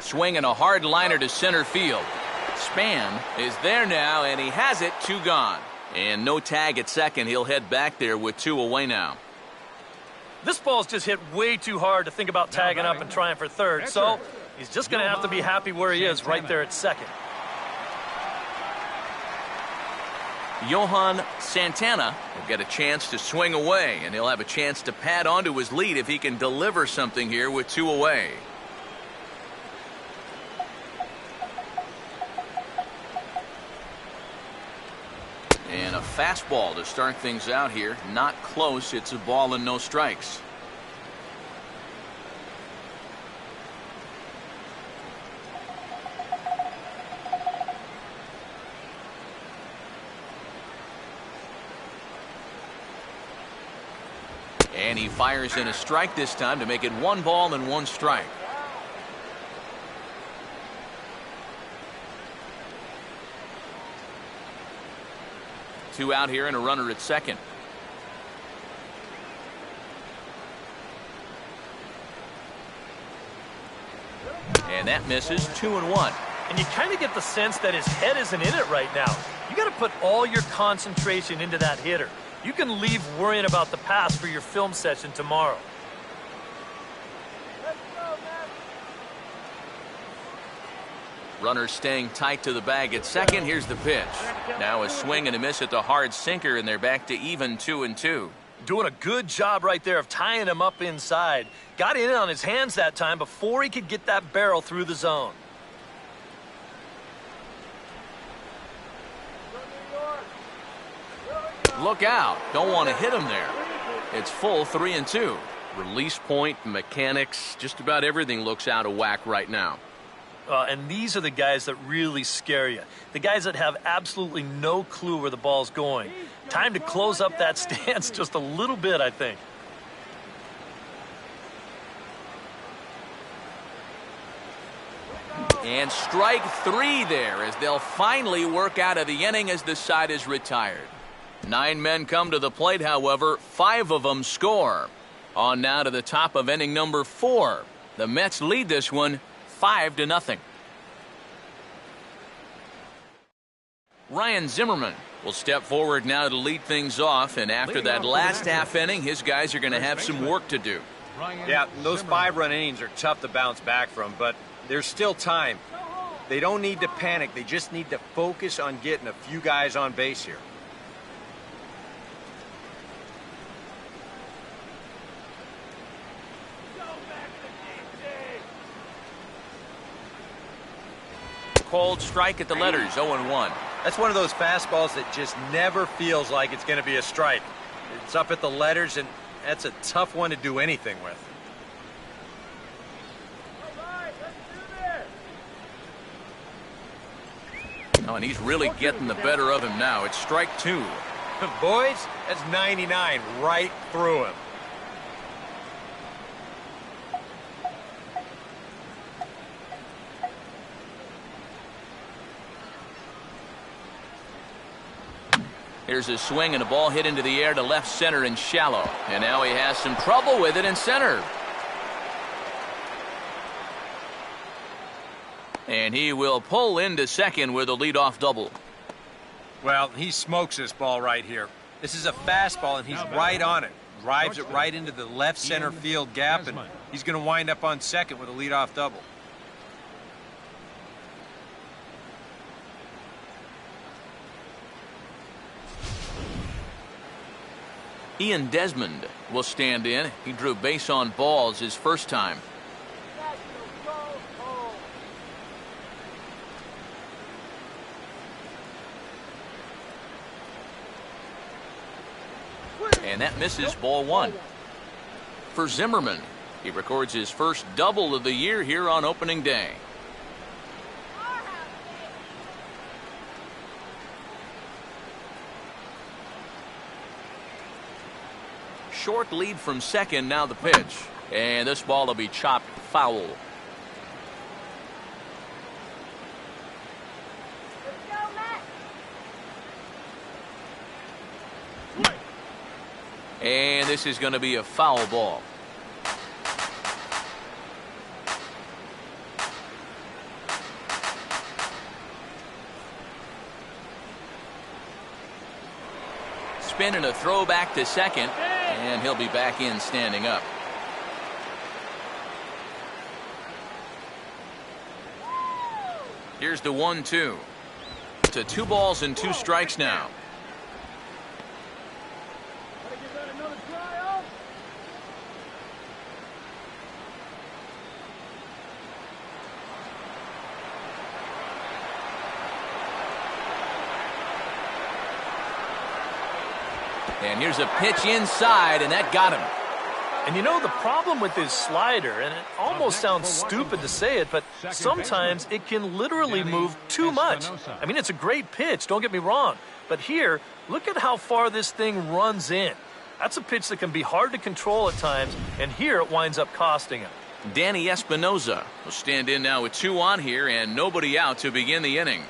Swinging a hard liner to center field. Span is there now, and he has it, 2 gone. And no tag at second. He'll head back there with 2 away now. This ball's just hit way too hard to think about tagging up and trying for third, so he's just going to have to be happy where he is right there at second. Johan Santana will get a chance to swing away, and he'll have a chance to pad onto his lead if he can deliver something here with 2 away. And a fastball to start things out here. Not close. It's a ball and no strikes. And he fires in a strike this time to make it 1 ball and 1 strike. Two out here and a runner at second. And that misses, 2-1. And you kind of get the sense that his head isn't in it right now. You got to put all your concentration into that hitter. You can leave worrying about the pass for your film session tomorrow. Let's go, man. Runner staying tight to the bag at second. Here's the pitch. Now a swing and a miss at the hard sinker, and they're back to even 2-2. Doing a good job right there of tying him up inside. Got in on his hands that time before he could get that barrel through the zone. Look out. Don't want to hit him there. It's full 3-2. Release point, mechanics, just about everything looks out of whack right now. And these are the guys that really scare you. The guys that have absolutely no clue where the ball's going. Time to close up that stance just a little bit, I think. And strike 3 there as they'll finally work out of the inning as the side is retired. 9 men come to the plate, however, 5 of them score. On now to the top of inning number 4. The Mets lead this one 5-0. Ryan Zimmerman will step forward now to lead things off, and after that last half inning, his guys are going to have some work to do. Yeah, those 5-run innings are tough to bounce back from, but there's still time. They don't need to panic. They just need to focus on getting a few guys on base here. Cold strike at the letters, 0-1. That's one of those fastballs that just never feels like it's going to be a strike. It's up at the letters, and that's a tough one to do anything with. Oh, and he's really getting the better of him now. It's strike 2. Boys, that's 99 right through him. Here's a swing and a ball hit into the air to left center and shallow. And now he has some trouble with it in center. And he will pull into second with a leadoff double. Well, he smokes this ball right here. This is a fastball, and he's right on it. Drives it right into the left center field gap, and he's going to wind up on second with a leadoff double. Ian Desmond will stand in. He drew base on balls his first time. And that misses, ball 1. For Zimmerman, he records his first double of the year here on opening day. Short lead from second, now the pitch. And this ball will be chopped foul. And this is going to be a foul ball. Spin and a throw back to second. And he'll be back in standing up. Here's the 1-2. To 2 balls and 2 strikes now. And here's a pitch inside, and that got him. And you know, the problem with his slider, and it almost sounds stupid to say it, but sometimes it can literally move too much. I mean, it's a great pitch, don't get me wrong. But here, look at how far this thing runs in. That's a pitch that can be hard to control at times, and here it winds up costing him. Danny Espinosa will stand in now with 2 on here and nobody out to begin the inning.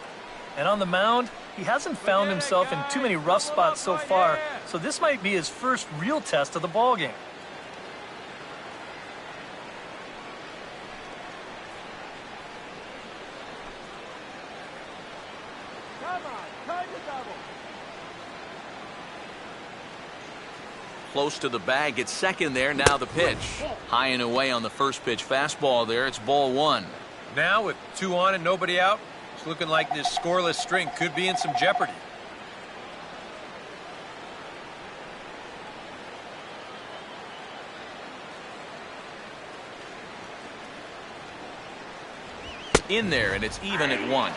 And on the mound, he hasn't found himself in too many rough spots so far, so this might be his first real test of the ballgame. Close to the bag at second there. Now the pitch. High and away on the first pitch fastball there. It's ball 1. Now with 2 on and nobody out, it's looking like this scoreless string could be in some jeopardy. In there, and it's even at 1.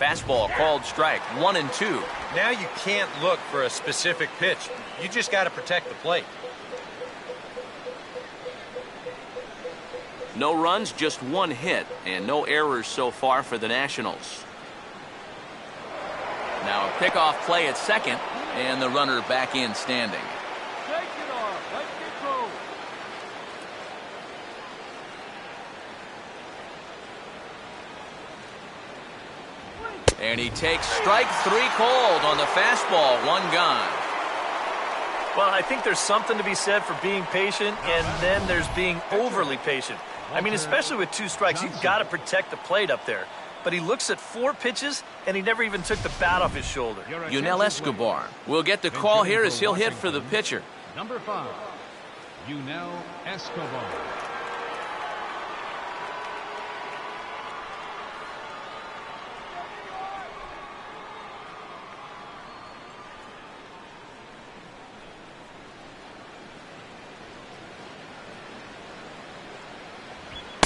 Fastball called strike, 1-2. Now you can't look for a specific pitch. You just got to protect the plate. No runs, just one hit, and no errors so far for the Nationals. Now a pickoff play at second, and the runner back in standing. Take it off. Let it go. And he takes strike 3 called on the fastball, 1 gone. Well, I think there's something to be said for being patient, and then there's being overly patient. I mean, especially with 2 strikes, you've got to protect the plate up there. But he looks at 4 pitches, and he never even took the bat off his shoulder. Yunel Escobar will get the call here as he'll hit for the pitcher. Number 5, Yunel Escobar.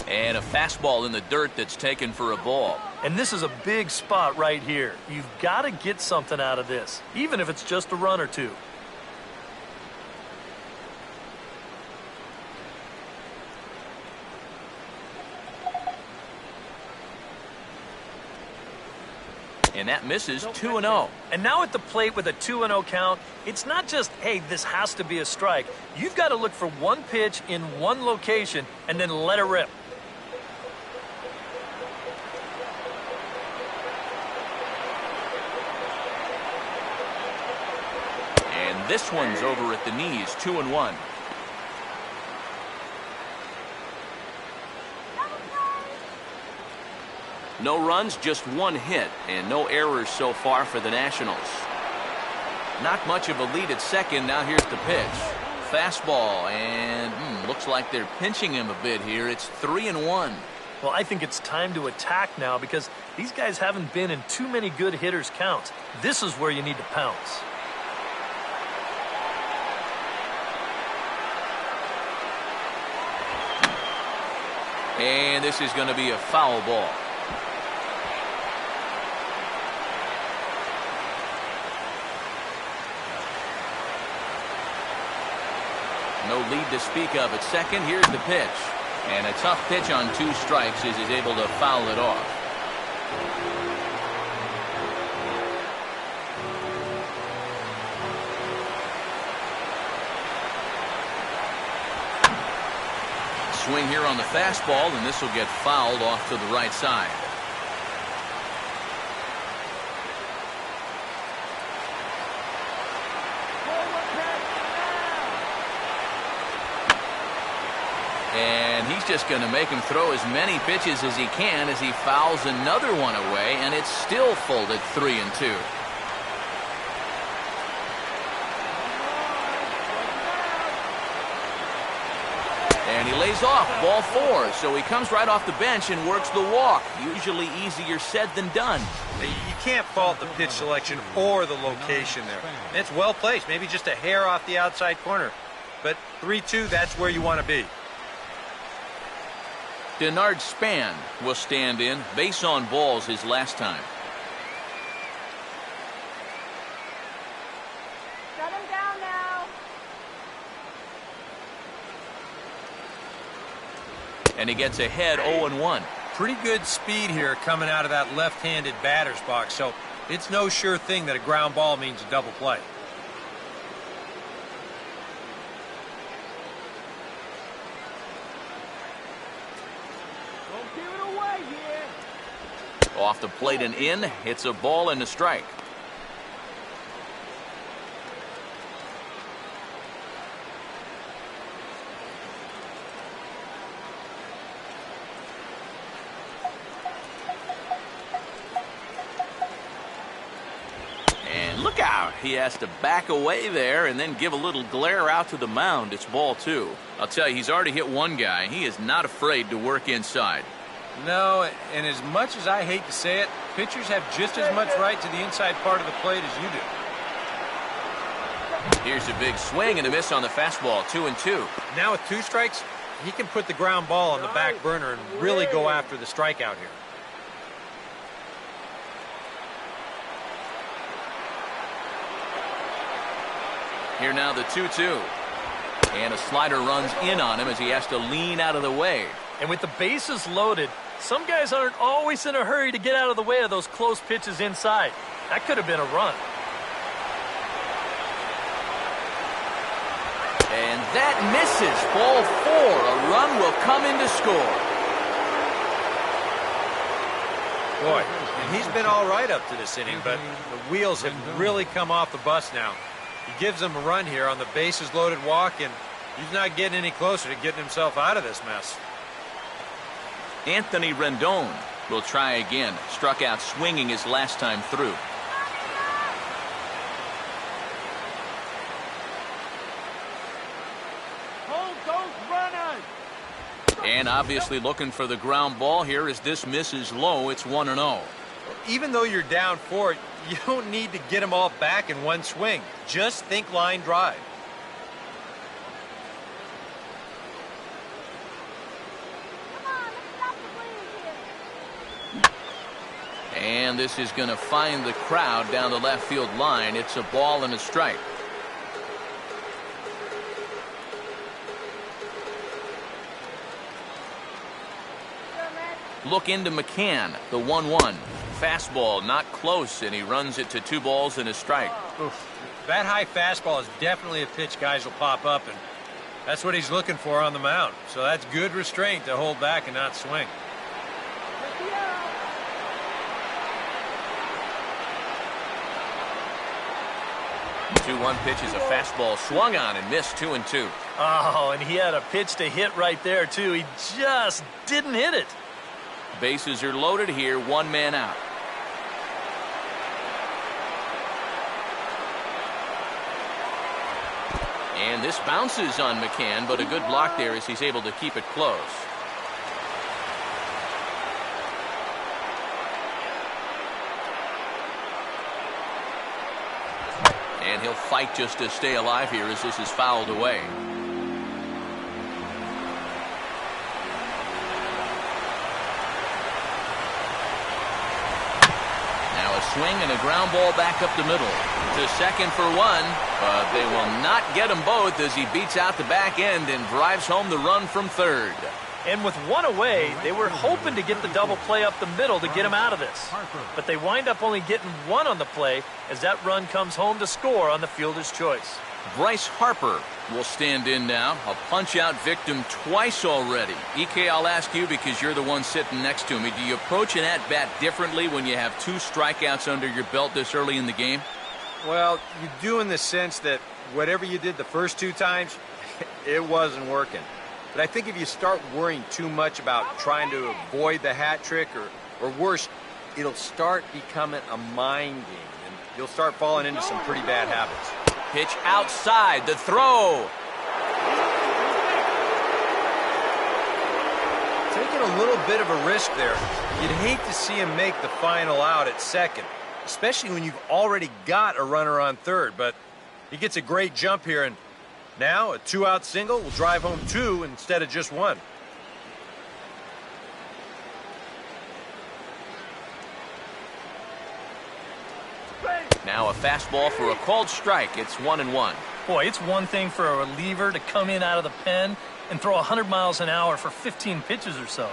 And a fastball in the dirt that's taken for a ball. And this is a big spot right here. You've got to get something out of this, even if it's just a run or 2. And that misses, 2-0. And now at the plate with a 2-0 count, it's not just, hey, this has to be a strike. You've got to look for one pitch in one location and then let it rip. And this one's over at the knees, 2-1. No runs, just 1 hit, and no errors so far for the Nationals. Not much of a lead at second. Now here's the pitch. Fastball, and looks like they're pinching him a bit here. It's 3-1. Well, I think it's time to attack now because these guys haven't been in too many good hitters' counts. This is where you need to pounce. And this is going to be a foul ball. No lead to speak of at second. Here's the pitch. And a tough pitch on 2 strikes as he's able to foul it off. Swing here on the fastball, and this will get fouled off to the right side. And he's just going to make him throw as many pitches as he can as he fouls another one away, and it's still folded 3-2. And he lays off, ball 4, so he comes right off the bench and works the walk. Usually easier said than done. You can't fault the pitch selection or the location there. It's well placed, maybe just a hair off the outside corner. But 3-2, that's where you want to be. Denard Span will stand in. Base on balls his last time. Shut him down now. And he gets ahead 0-1. Pretty good speed here coming out of that left-handed batter's box, so it's no sure thing that a ground ball means a double play. Don't give it away here. Off the plate and in. It's a ball and a strike. And look out. He has to back away there and then give a little glare out to the mound. It's ball 2. I'll tell you, he's already hit one guy. He is not afraid to work inside. No, and as much as I hate to say it, pitchers have just as much right to the inside part of the plate as you do. Here's a big swing and a miss on the fastball, 2-2. Now with 2 strikes, he can put the ground ball on the back burner and really go after the strikeout here. Here now the 2-2. And a slider runs in on him as he has to lean out of the way. And with the bases loaded, some guys aren't always in a hurry to get out of the way of those close pitches inside. That could have been a run. And that misses. Ball 4. A run will come in to score. Boy, and he's been all right up to this inning, but the wheels have really come off the bus now. He gives them a run here on the bases loaded walk, and he's not getting any closer to getting himself out of this mess. Anthony Rendon will try again. Struck out swinging his last time through. Hold those runners. And obviously looking for the ground ball here as this misses low. It's 1-0. Even though you're down 4, you don't need to get them all back in one swing. Just think line drive. Come on, let's stop the bleeding here. And this is going to find the crowd down the left field line. It's a ball and a strike. Look into McCann, the 1-1. Fastball not close, and he runs it to 2 balls and a strike. Oof. That high fastball is definitely a pitch guys will pop up, and that's what he's looking for on the mound. So that's good restraint to hold back and not swing. 2-1 pitch is a fastball swung on and missed. 2-2. Oh, and he had a pitch to hit right there, too. He just didn't hit it. Bases are loaded here. 1 man out. And this bounces on McCann, but a good block there as he's able to keep it close. And he'll fight just to stay alive here as this is fouled away. Now a swing and a ground ball back up the middle. To second for 1, but they will not get them both as he beats out the back end and drives home the run from third. And with 1 away, they were hoping to get the double play up the middle to get him out of this. But they wind up only getting 1 on the play as that run comes home to score on the fielder's choice. Bryce Harper will stand in now. A punch-out victim twice already. EK, I'll ask you because you're the one sitting next to me. Do you approach an at-bat differently when you have 2 strikeouts under your belt this early in the game? Well, you do in the sense that whatever you did the first 2 times, it wasn't working. But I think if you start worrying too much about trying to avoid the hat trick or worse, it'll start becoming a mind game, and you'll start falling into some pretty bad habits. Pitch outside, the throw. Taking a little bit of a risk there. You'd hate to see him make the final out at second, especially when you've already got a runner on third. But he gets a great jump here, and now a 2-out single will drive home 2 instead of just 1. Now a fastball for a called strike. It's 1-1. Boy, it's one thing for a reliever to come in out of the pen and throw 100 miles an hour for 15 pitches or so.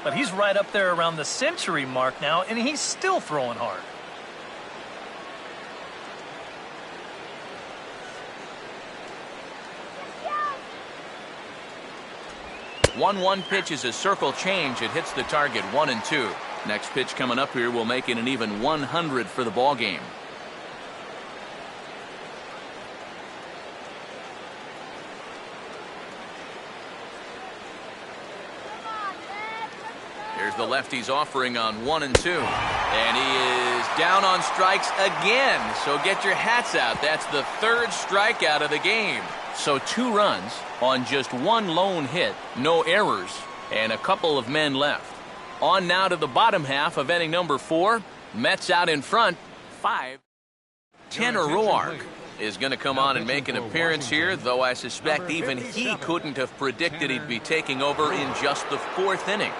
But he's right up there around the century mark now, and he's still throwing hard. Yeah. 1-1 pitch is a circle change. It hits the target. 1-2. Next pitch coming up here will make it an even 100 for the ball game. Here's the lefty's offering on 1-2. And he is down on strikes again. So get your hats out. That's the 3rd strikeout of the game. So 2 runs on just 1 lone hit, no errors, and a couple of men left. On now to the bottom half of inning number 4. Mets out in front, 5. Tanner Roark is going to come on and make an appearance here, though I suspect even he couldn't have predicted he'd be taking over in just the 4th inning.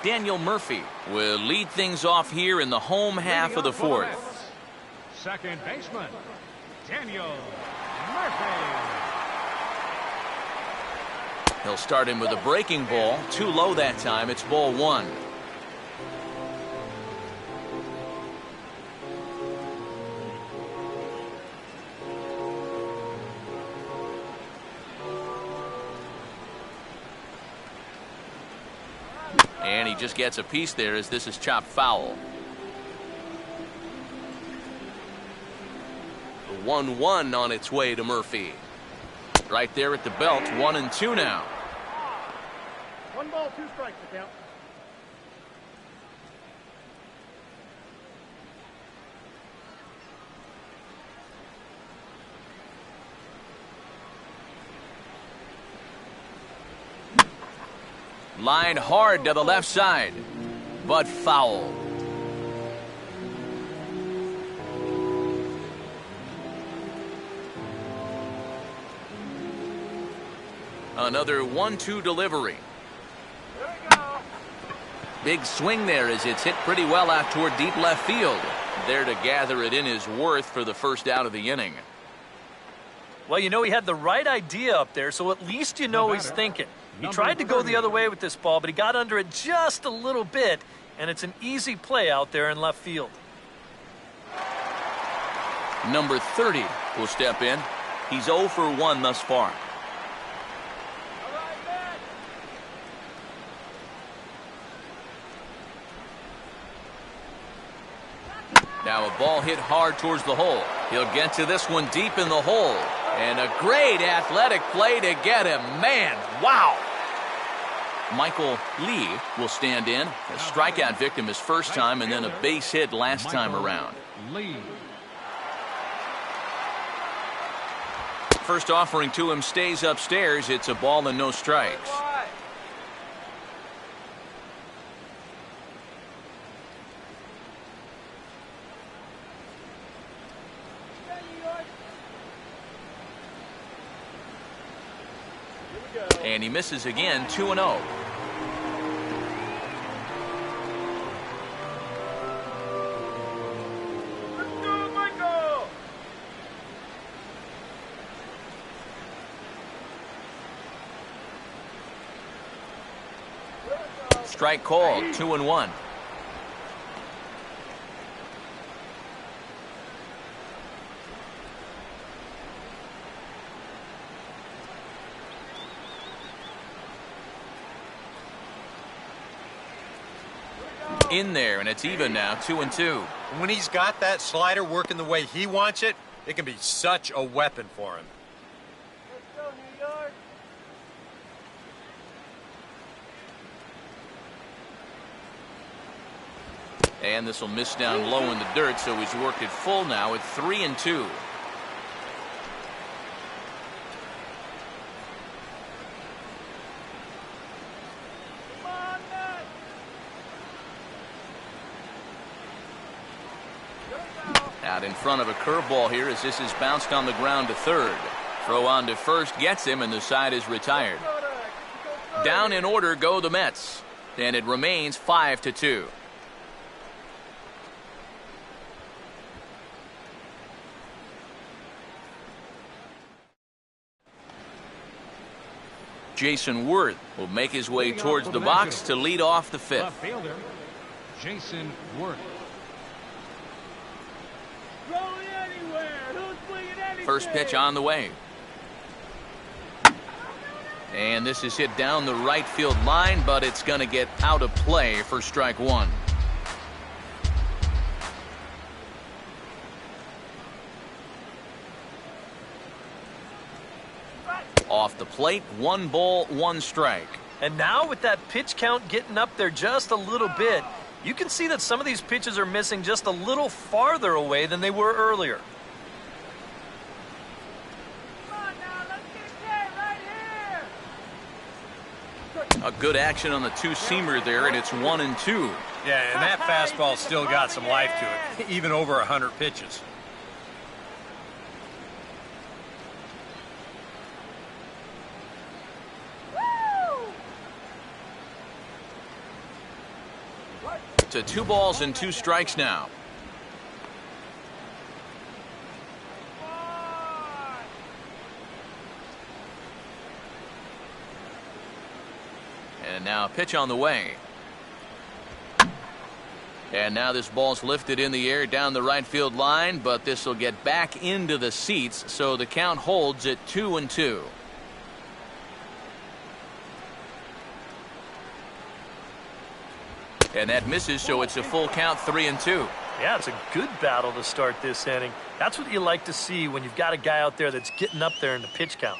Daniel Murphy will lead things off here in the home half of the 4th. second baseman, Daniel Murphy. He'll start him with a breaking ball. Too low that time. It's ball one. And he just gets a piece there as this is chopped foul. The 1-1 on its way to Murphy. Right there at the belt, 1-2 now. 1 ball, 2 strikes, the count. Line hard to the left side, but foul. Another 1-2 delivery. There we go. Big swing there as it's hit pretty well out toward deep left field. There to gather it in is Worth for the first out of the inning. Well, you know, he had the right idea up there, so at least you know he's thinking. He tried to go the other way with this ball, but he got under it just a little bit, and it's an easy play out there in left field. Number 30 will step in. He's 0 for 1 thus far. Now a ball hit hard towards the hole. He'll get to this one deep in the hole. And a great athletic play to get him. Man, wow. Michael Lee will stand in. A strikeout victim his first time and then a base hit last time around. Lee. First offering to him stays upstairs. It's a ball and no strikes. And he misses again, 2-0. Strike called, 2-1. In there, and it's even now, 2-2. When he's got that slider working the way he wants it, it can be such a weapon for him. Let's go, New York. And this will miss down low in the dirt, so he's worked it full now at 3-2. Out in front of a curveball here as this is bounced on the ground to third. Throw on to first gets him, and the side is retired. Down in order go the Mets, and it remains 5-2. Jason Worth will make his way towards the box to lead off the fifth. Left fielder, Jason Worth. First pitch on the way. And this is hit down the right field line, but it's going to get out of play for strike one. Off the plate, 1 ball, 1 strike. And now with that pitch count getting up there just a little bit, you can see that some of these pitches are missing just a little farther away than they were earlier. A good action on the two-seamer there, and it's 1-2. Yeah, and that fastball still got some life to it, even over 100 pitches. To 2 balls and 2 strikes now. And now pitch on the way. And now this ball's lifted in the air down the right field line, but this will get back into the seats, so the count holds at 2-2. And that misses, so it's a full count, 3-2. Yeah, it's a good battle to start this inning. That's what you like to see when you've got a guy out there that's getting up there in the pitch count.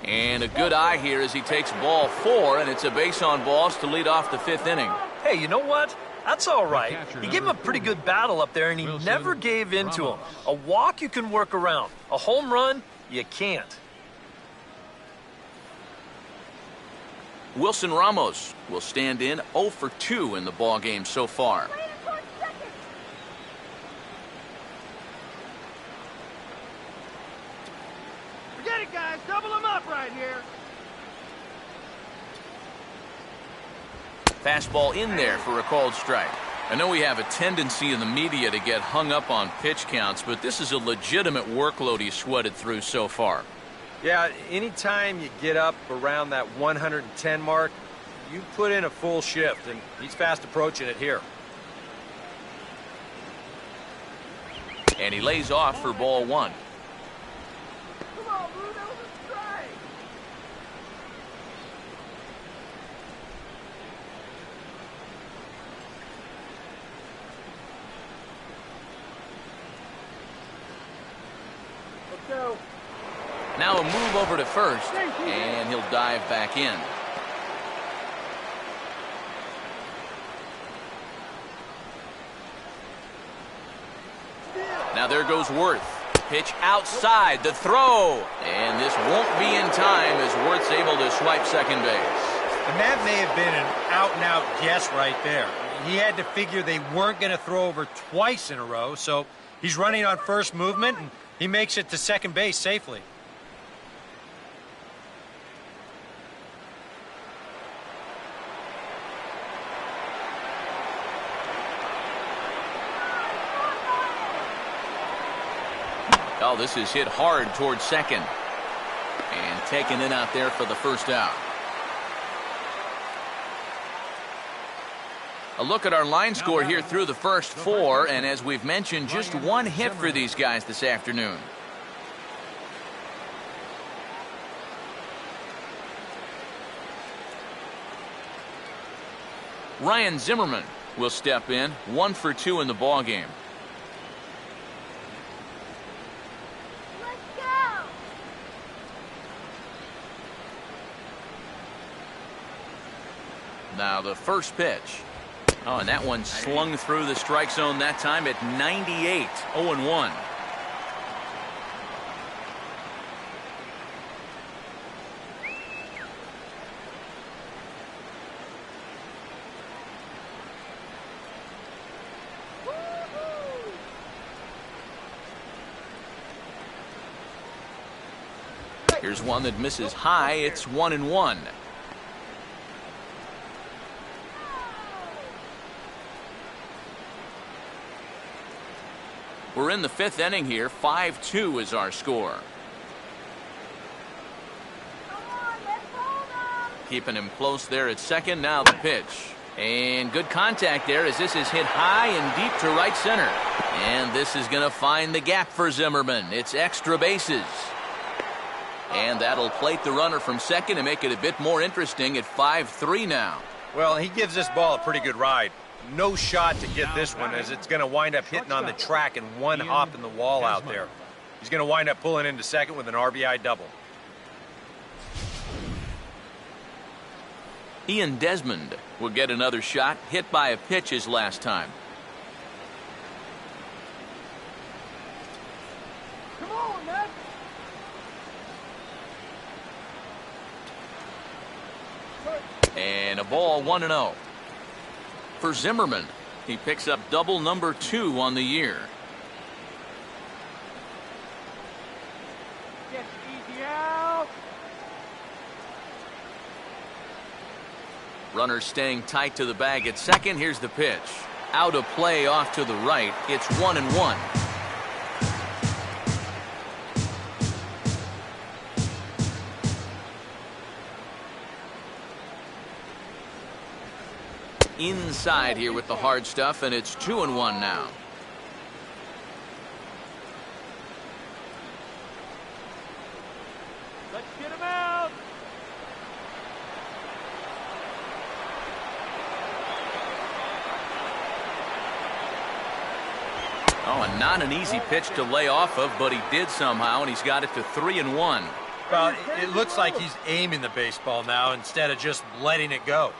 And a good eye here as he takes ball 4, and it's a base on balls to lead off the 5th inning. Hey, you know what? That's all right. He gave him a pretty good battle up there, and he never gave in to him. A walk you can work around. A home run, you can't. Wilson Ramos will stand in 0 for 2 in the ballgame so far. Forget it, guys. Double them up right here. Fastball in there for a called strike. I know we have a tendency in the media to get hung up on pitch counts, but this is a legitimate workload he's sweated through so far. Yeah, anytime you get up around that 110 mark, you put in a full shift, and he's fast approaching it here. And he lays off for ball 1. Come on, Blue. That was a strike. Let's go. Now a move over to first, and he'll dive back in. Now there goes Worth. Pitch outside, the throw. And this won't be in time as Worth's able to swipe second base. And that may have been an out-and-out guess right there. He had to figure they weren't going to throw over twice in a row, so he's running on first movement, and he makes it to second base safely. Oh, this is hit hard towards second. And taken in out there for the first out. A look at our line score here through the first 4, and as we've mentioned, just 1 hit for these guys this afternoon. Ryan Zimmerman will step in, 1 for 2 in the ballgame. Now the first pitch. Oh, and that one slung through the strike zone that time at 98, 0-1. Here's one that misses high. It's 1-1. We're in the 5th inning here. 5-2 is our score. Keeping him close there at second. Now the pitch. And good contact there as this is hit high and deep to right center. And this is going to find the gap for Zimmerman. It's extra bases. And that'll plate the runner from second and make it a bit more interesting at 5-3 now. Well, he gives this ball a pretty good ride. No shot to get this one, as it's going to wind up hitting on the track and one hop in the wall out there. He's going to wind up pulling into second with an RBI double. Ian Desmond will get another shot, hit by a pitch his last time. Come on, man. And a ball, 1-0. For Zimmerman, he picks up double number 2 on the year. Get easy out. Runner staying tight to the bag at second. Here's the pitch. Out of play off to the right. It's 1-1. inside here with the hard stuff, and it's 2-1 now. Let's get him out. Oh, and not an easy pitch to lay off of, but he did somehow, and he's got it to 3-1. Well, it looks like he's aiming the baseball now instead of just letting it go.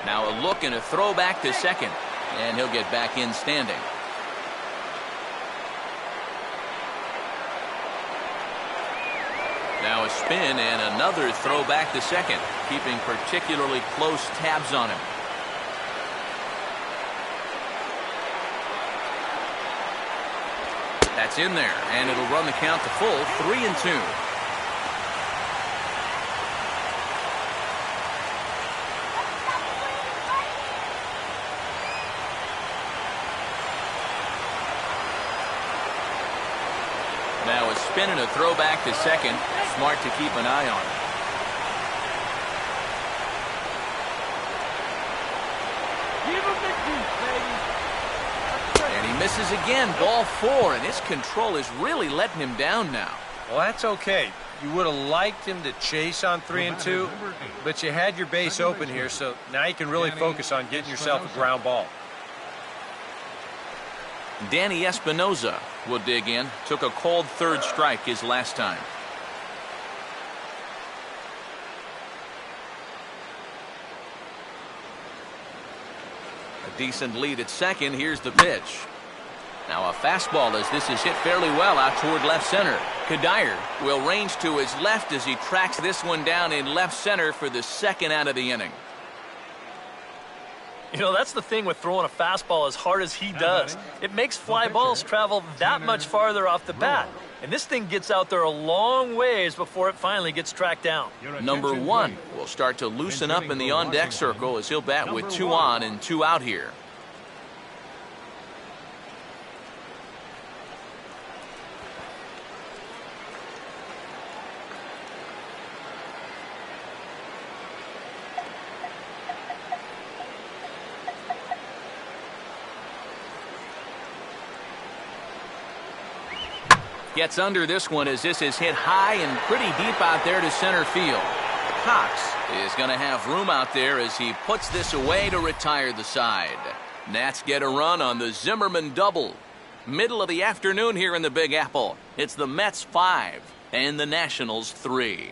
Now a look and a throw back to second, and he'll get back in standing. Now a spin and another throw back to second, keeping particularly close tabs on him. That's in there, and it'll run the count to full, 3-2. Now a spin and a throw back to second. Smart to keep an eye on it. Give him the juice, baby. And he misses again, ball 4, and his control is really letting him down now. Well, that's okay. You would have liked him to chase on 3-2, but you had your base open here, so now you can really focus on getting yourself a ground ball. Danny Espinoza will dig in. Took a cold third strike his last time. A decent lead at second. Here's the pitch. Now a fastball as this is hit fairly well out toward left center. Kadire will range to his left as he tracks this one down in left center for the second out of the inning. You know, that's the thing with throwing a fastball as hard as he does. It makes fly balls travel that much farther off the bat. And this thing gets out there a long ways before it finally gets tracked down. Number 1 will start to loosen up in the on-deck circle as he'll bat with 2 on and 2 out here. Gets under this one as this is hit high and pretty deep out there to center field. Cox is going to have room out there as he puts this away to retire the side. Nats get a run on the Zimmerman double. Middle of the afternoon here in the Big Apple. It's the Mets 5 and the Nationals 3.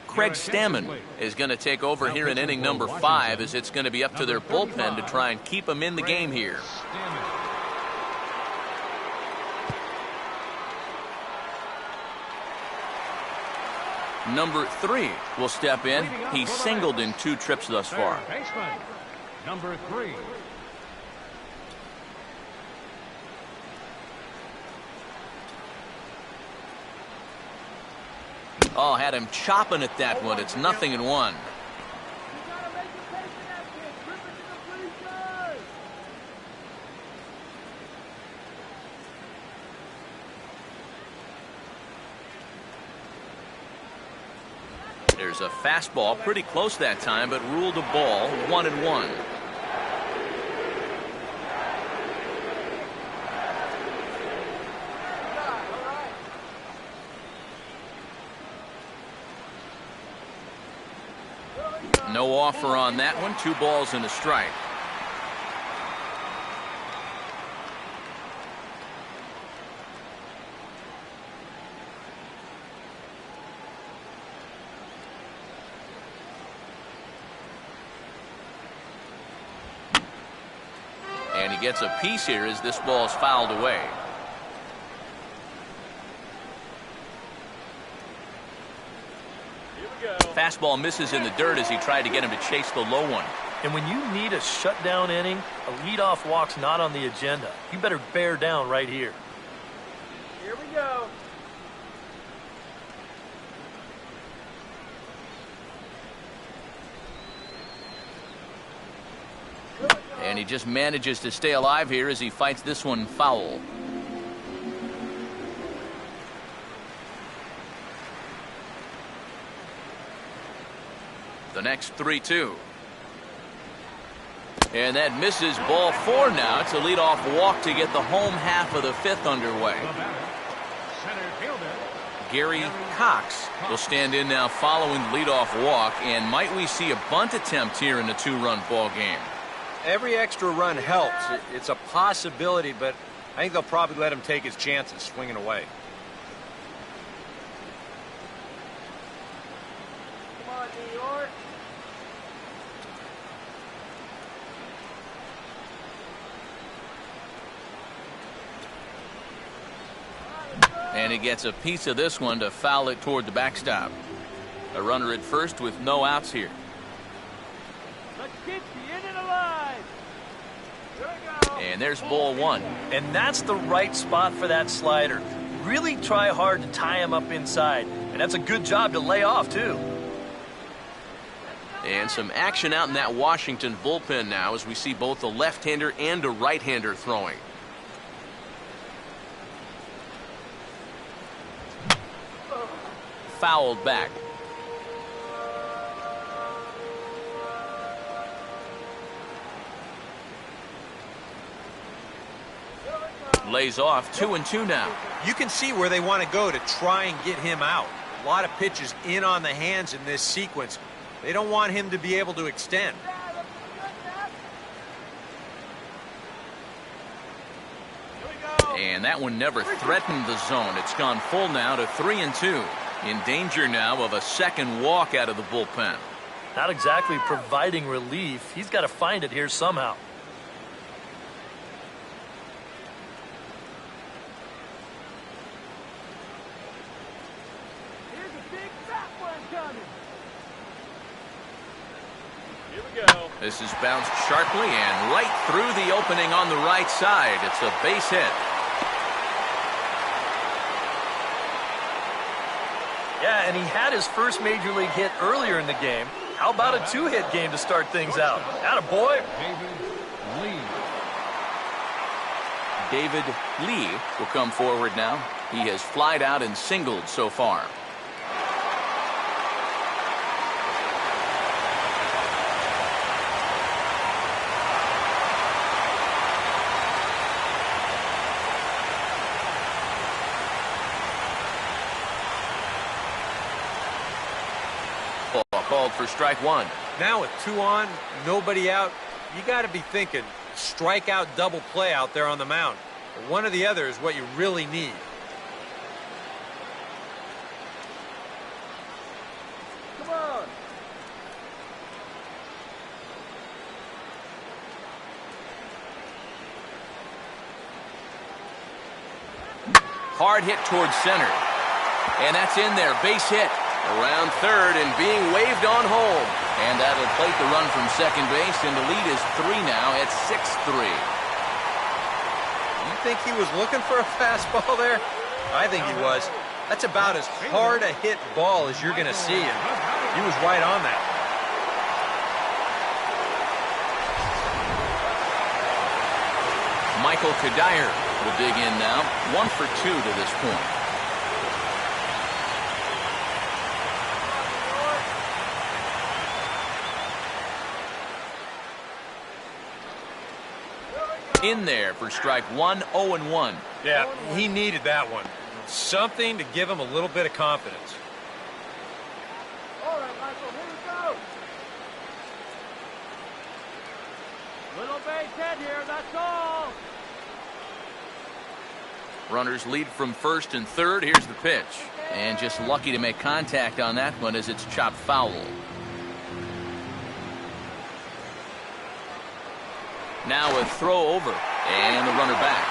Craig Stammen is going to take over here in inning number 5 as it's going to be up to their bullpen to try and keep him in the game here. Number 3 will step in. He's singled in 2 trips thus far. Baseman, number 3. Oh, had him chopping at that one. It's 0-1. You gotta make it pay for that kid. Rip it to the bleachers. There's a fastball pretty close that time, but ruled a ball, 1-1. No offer on that one. 2 balls and a strike. And he gets a piece here as this ball is fouled away. Fastball misses in the dirt as he tried to get him to chase the low one. And when you need a shutdown inning, a leadoff walk's not on the agenda. You better bear down right here. Here we go. And he just manages to stay alive here as he fights this one foul. The next 3-2. And that misses. Ball 4 now. It's a leadoff walk to get the home half of the 5th underway. Center fielder. Gary Cox will stand in now following the leadoff walk. And might we see a bunt attempt here in a 2-run ball game? Every extra run helps. It's a possibility, but I think they'll probably let him take his chances swinging away. Come on, New York. And he gets a piece of this one to foul it toward the backstop. A runner at first with no outs here. Let's get you in and alive. Here we go. And there's ball 1. And that's the right spot for that slider. Really try hard to tie him up inside. And that's a good job to lay off, too. And some action out in that Washington bullpen now as we see both a left-hander and a right-hander throwing. Fouled back. Lays off. 2-2 now. You can see where they want to go to try and get him out. A lot of pitches in on the hands in this sequence. They don't want him to be able to extend. And that one never threatened the zone. It's gone full now to 3-2. In danger now of a second walk out of the bullpen. Not exactly providing relief. He's got to find it here somehow. Here's a big fat one coming. Here we go. This is bounced sharply and right through the opening on the right side. It's a base hit. Yeah, and he had his first major league hit earlier in the game. How about a 2-hit game to start things out? Atta boy. David Lee. David Lee will come forward now. He has flied out and singled so far. Called for strike 1. Now with 2 on, nobody out, you got to be thinking strikeout double play out there on the mound. One or the other is what you really need. Come on. Hard hit towards center. And that's in there. Base hit. Around third and being waved on home. And that'll plate the run from second base, and the lead is 3 now at 6-3. You think he was looking for a fastball there? I think he was. That's about as hard a hit ball as you're going to see, and he was right on that. Michael Kadire will dig in now. 1 for 2 to this point. In there for strike 1, 0-1. Yeah, he needed that one. Something to give him a little bit of confidence. All right, Michael, here we go. Little base hit here, that's all. Runners lead from first and third. Here's the pitch. And just lucky to make contact on that one as it's chopped foul. Now a throw over and the runner back.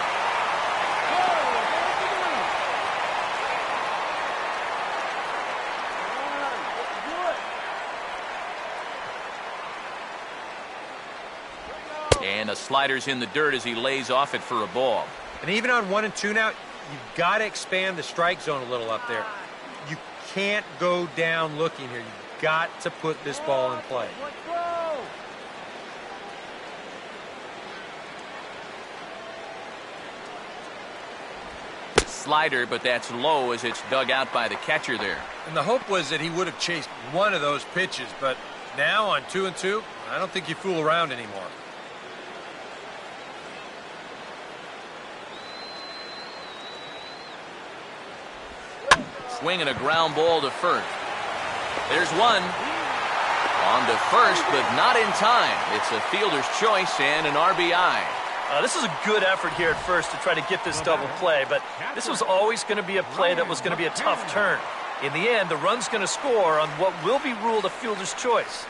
And a slider's in the dirt as he lays off it for a ball. And even on 1 and 2 now, you've got to expand the strike zone a little up there. You can't go down looking here. You've got to put this ball in play. Let's go. slider, but that's low as it's dug out by the catcher there. And the hope was that he would have chased one of those pitches, but now on 2-2, I don't think you fool around anymore. Swinging a ground ball to first. There's one. On to first, but not in time. It's a fielder's choice and an RBI. This is a good effort here at first to try to get this double play, but this was always going to be a play that was going to be a tough turn. In the end, the run's going to score on what will be ruled a fielder's choice.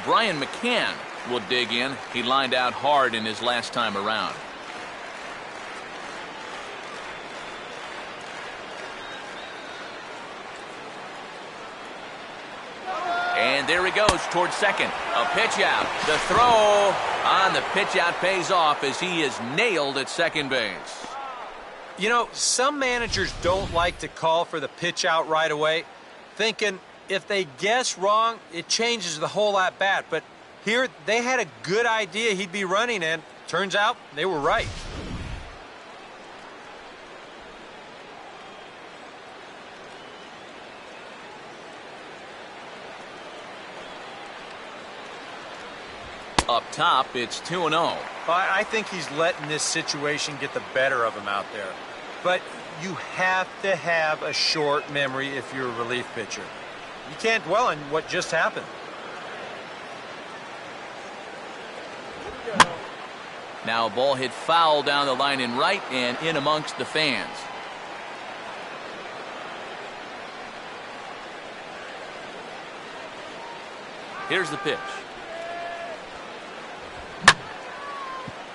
Brian McCann will dig in. He lined out hard in his last time around. And there he goes towards second. A pitch out. The throw on the pitch out pays off as he is nailed at second base. You know, some managers don't like to call for the pitch out right away, thinking if they guess wrong, it changes the whole at bat. But here, they had a good idea he'd be running, and turns out they were right. Up top, it's 2-0. I think he's letting this situation get the better of him out there. But you have to have a short memory if you're a relief pitcher. You can't dwell on what just happened. Now a ball hit foul down the line in right and in amongst the fans. Here's the pitch.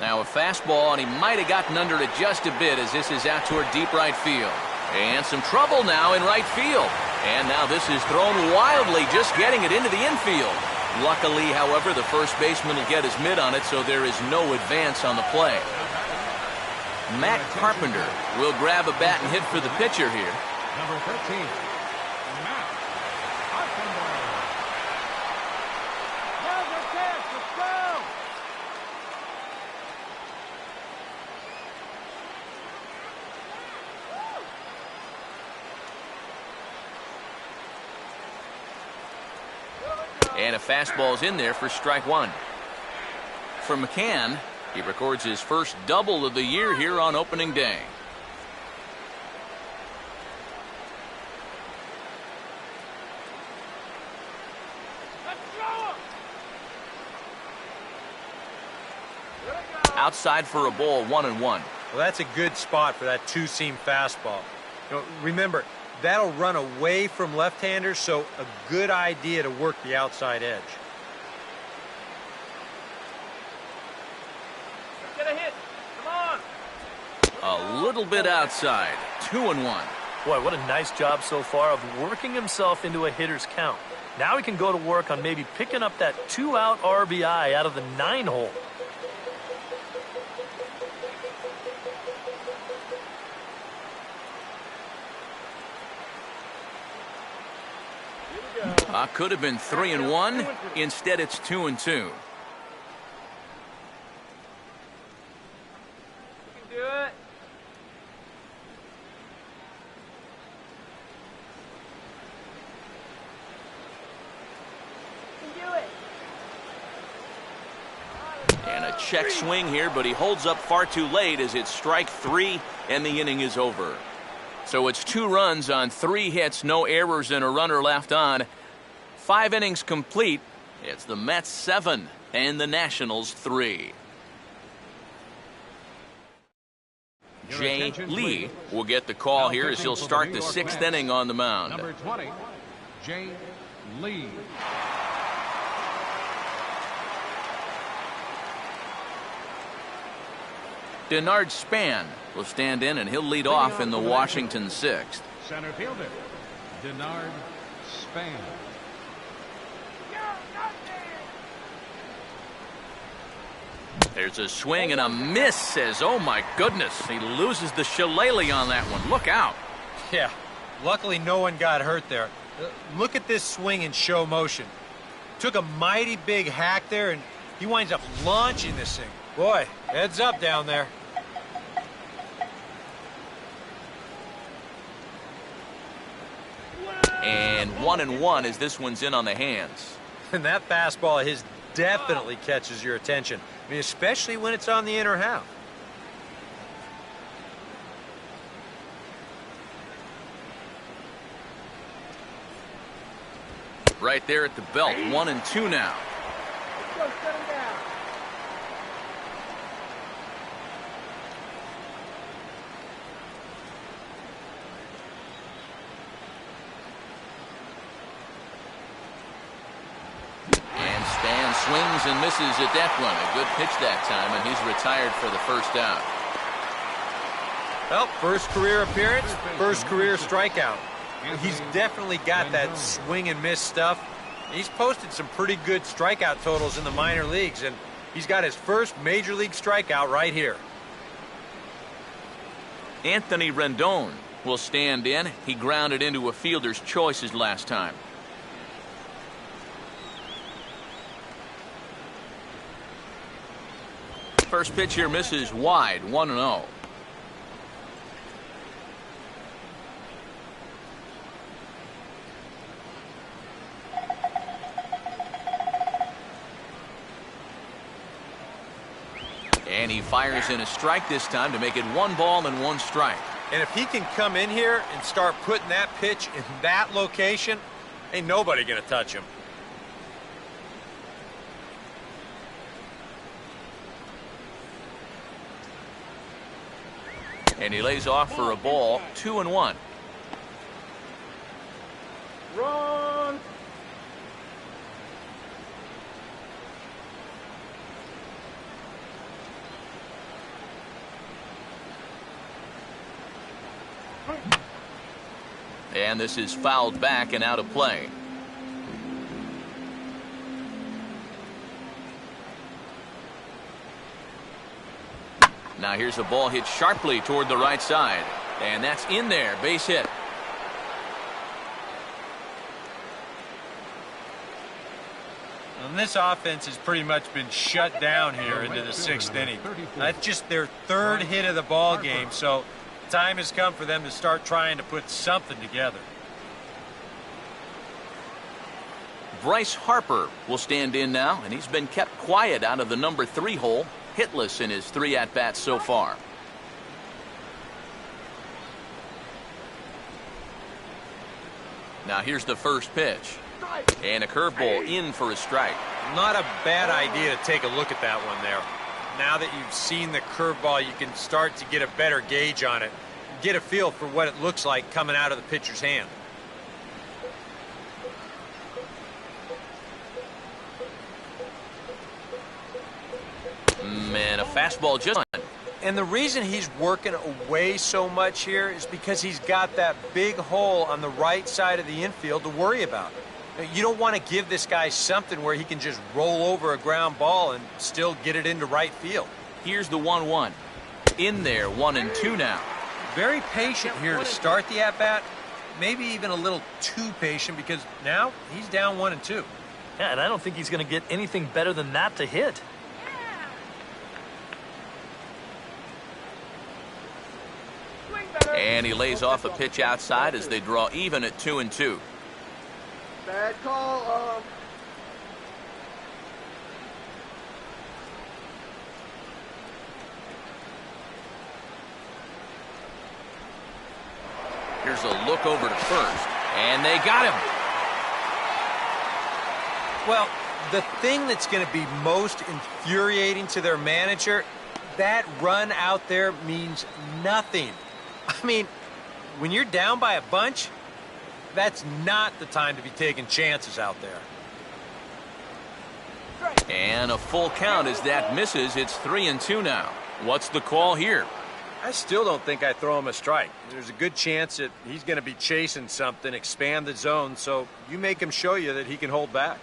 Now a fastball, and he might have gotten under it just a bit as this is out toward deep right field. And some trouble now in right field. And now this is thrown wildly, just getting it into the infield. Luckily, however, the first baseman will get his mitt on it, so there is no advance on the play. Matt Carpenter will grab a bat and hit for the pitcher here. Number 13, Matt Carpenter. Now's our chance. Let's go. And a fastball's in there for strike one. For McCann, he records his first double of the year here on opening day. Let's throw him. Outside for a ball, 1-1. Well, that's a good spot for that two-seam fastball. You know, remember, that'll run away from left-handers, so a good idea to work the outside edge. Let's get a hit. Come on. A little bit outside, 2-1. Boy, what a nice job so far of working himself into a hitter's count. Now he can go to work on maybe picking up that 2-out RBI out of the 9-hole. Could have been 3-1. Instead, it's 2-2. We can do it. We can do it. And a check swing here, but he holds up far too late as it's strike three and the inning is over. So it's 2 runs on 3 hits, no errors and a runner left on. 5 innings complete. It's the Mets 7 and the Nationals 3. Jay Lee will get the call here as he'll start the 6th inning on the mound. Number 20, Jay Lee. Denard Span will stand in and he'll lead off in the Washington 6th. Center fielder, Denard Span. There's a swing and a miss, says, oh my goodness, he loses the shillelagh on that one. Look out. Yeah, luckily no one got hurt there. Look at this swing in show motion. Took a mighty big hack there, and he winds up launching this thing. Boy, heads up down there. And 1-1 as this one's in on the hands. And that fastball of his definitely catches your attention. I mean, especially when it's on the inner half. Right there at the belt. 1-2 now. Let's go, set him down. And Span swings and misses at that one. A good pitch that time, and he's retired for the first out. Well, first career appearance, first career strikeout. He's definitely got that swing and miss stuff. He's posted some pretty good strikeout totals in the minor leagues, and he's got his first major league strikeout right here. Anthony Rendon will stand in. He grounded into a fielder's choices last time. First pitch here misses wide. 1-0. And he fires in a strike this time to make it 1 ball and 1 strike. And if he can come in here and start putting that pitch in that location, ain't nobody gonna touch him. And he lays off for a ball. 2-1. Run. And this is fouled back and out of play. Now here's a ball hit sharply toward the right side. And that's in there. Base hit. And this offense has pretty much been shut down here into the 6th inning. That's just their 3rd hit of the ball game, so time has come for them to start trying to put something together. Bryce Harper will stand in now, and he's been kept quiet out of the number 3 hole, hitless in his 3 at-bats so far. Now here's the first pitch. And a curveball in for a strike. Not a bad idea to take a look at that one there. Now that you've seen the curveball, you can start to get a better gauge on it. Get a feel for what it looks like coming out of the pitcher's hand. Man, a fastball just... And the reason he's working away so much here is because he's got that big hole on the right side of the infield to worry about. You don't want to give this guy something where he can just roll over a ground ball and still get it into right field. Here's the 1-1. In there, 1-2 now. Very patient here to start the at-bat. Maybe even a little too patient because now he's down 1-2. Yeah, and I don't think he's going to get anything better than that to hit. And he lays off a pitch outside as they draw even at 2-2. Bad call. Here's a look over to first. And they got him. Well, the thing that's going to be most infuriating to their manager, that run out there means nothing. I mean, when you're down by a bunch, that's not the time to be taking chances out there. And a full count as that misses. It's 3-2 now. What's the call here? I still don't think I throw him a strike. There's a good chance that he's going to be chasing something, expand the zone, so you make him show you that he can hold back.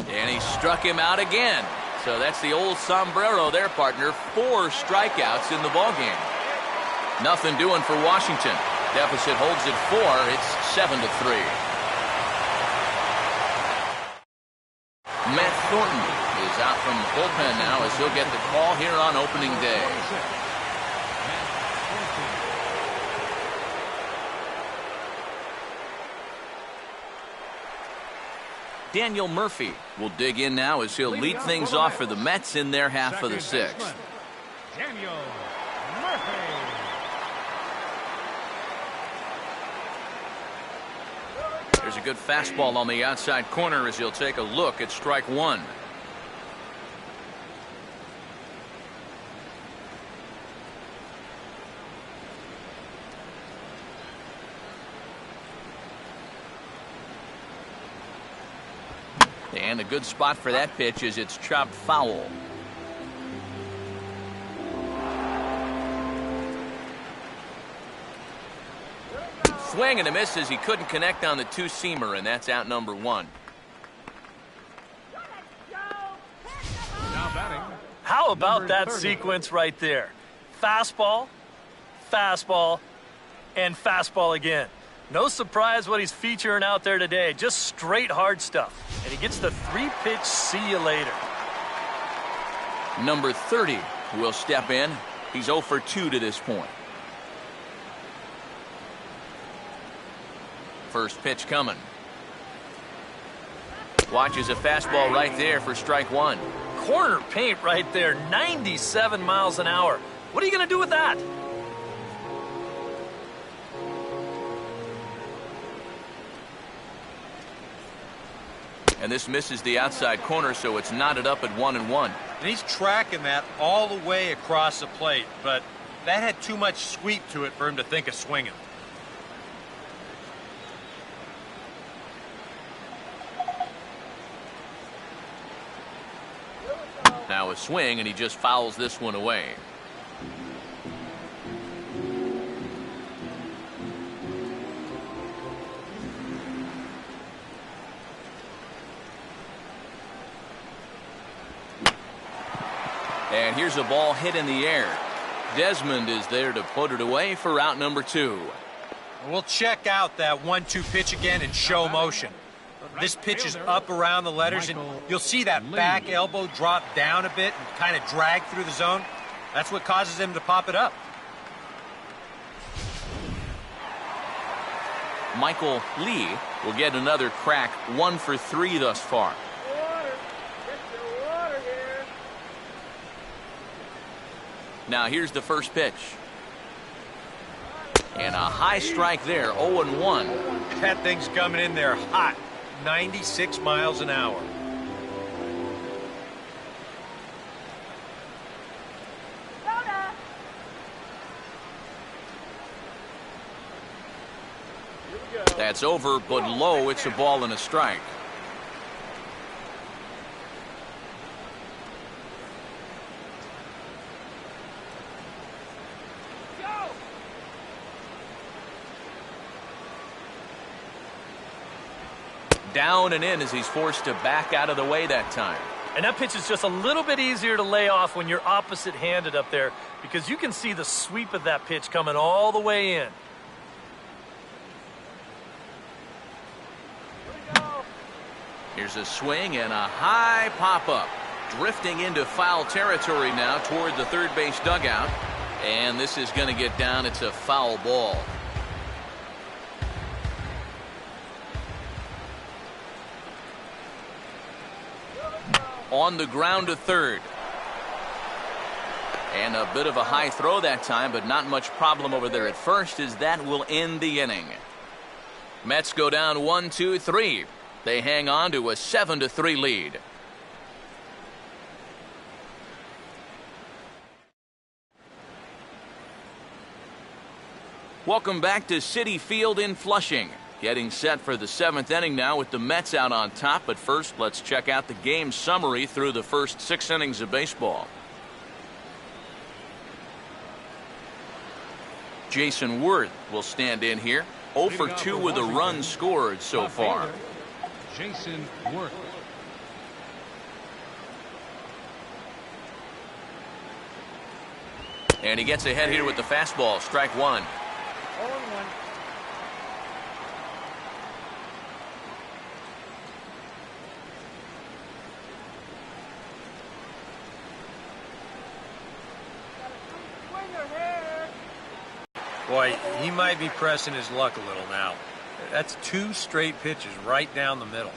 And he struck him out again. So that's the old sombrero there, partner. 4 strikeouts in the ballgame. Nothing doing for Washington. Deficit holds at 4. It's 7-3. Matt Thornton is out from the bullpen now as he'll get the call here on opening day. Daniel Murphy will dig in now as he'll lead things off for the Mets in their half of the sixth. Daniel Murphy. There's a good fastball on the outside corner as he'll take a look at strike one. And a good spot for that pitch as it's chopped foul. Swing and a miss as he couldn't connect on the two-seamer, and that's out number one. Now batting. How about Number that 30. sequence right there? Fastball, fastball, and fastball again. No surprise what he's featuring out there today. Just straight hard stuff. And he gets the three-pitch see you later. Number 30 will step in. He's 0 for 2 to this point. First pitch coming. Watches a fastball right there for strike one. Corner paint right there, 97 miles an hour. What are you going to do with that? And this misses the outside corner, so it's knotted up at 1-1. And he's tracking that all the way across the plate, but that had too much sweep to it for him to think of swinging. Now a swing, and he just fouls this one away. And here's a ball hit in the air. Desmond is there to put it away for out number 2. We'll check out that 1-2 pitch again in show motion. This pitch is up around the letters, and you'll see that back elbow drop down a bit and kind of drag through the zone. That's what causes him to pop it up. Michael Lee will get another crack, 1 for 3 thus far. Water. Get the water here. Now here's the first pitch. And a high strike there, 0-1. That thing's coming in there hot, 96 miles an hour. Soda. That's over, but low. It's a ball and a strike. Go. Down and in as he's forced to back out of the way that time. And that pitch is just a little bit easier to lay off when you're opposite-handed up there because you can see the sweep of that pitch coming all the way in. Here's a swing and a high pop-up. Drifting into foul territory now toward the third base dugout. And this is going to get down. It's a foul ball. On the ground to third. And a bit of a high throw that time, but not much problem over there at first, as that will end the inning. Mets go down 1-2-3. They hang on to a 7-3 lead. Welcome back to Citi Field in Flushing. Getting set for the 7th inning now with the Mets out on top. But first, let's check out the game summary through the first 6 innings of baseball. Jason Worth will stand in here. 0 for 2 with a run scored so far. Jason Worth. And he gets ahead here with the fastball. Strike one. 0-1. Boy, he might be pressing his luck a little now. That's 2 straight pitches right down the middle.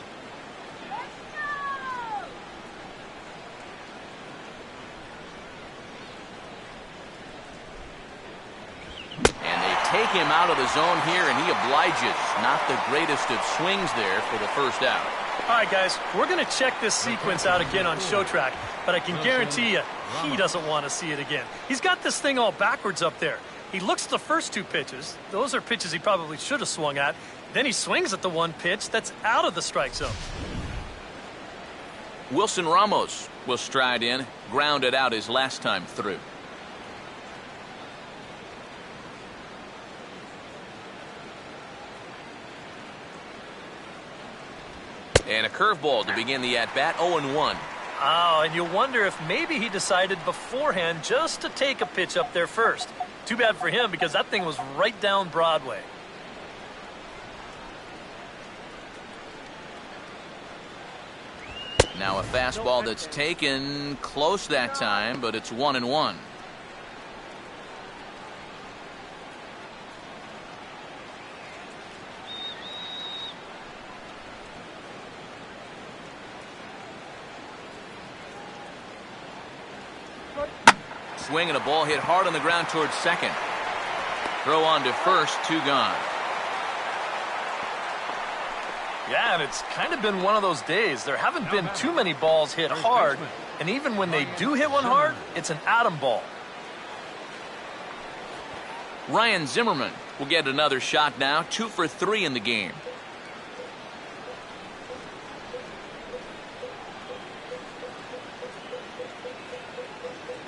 And they take him out of the zone here, and he obliges. Not the greatest of swings there for the first out. All right, guys, we're going to check this sequence out again on ShowTrack, but I can guarantee you he doesn't want to see it again. He's got this thing all backwards up there. He looks at the first 2 pitches. Those are pitches he probably should have swung at. Then he swings at the 1 pitch that's out of the strike zone. Wilson Ramos will stride in, grounded out his last time through. And a curveball to begin the at-bat, 0-1. Oh, and you wonder if maybe he decided beforehand just to take a pitch up there first. Too bad for him because that thing was right down Broadway. Now a fastball that's taken close that time, but it's 1-1. Swing and a ball hit hard on the ground towards second. Throw on to first, 2 gone. Yeah, and it's kind of been one of those days. There haven't been too many balls hit hard, and even when they do hit one hard, it's an atom ball. Ryan Zimmerman will get another shot now, 2 for 3 in the game.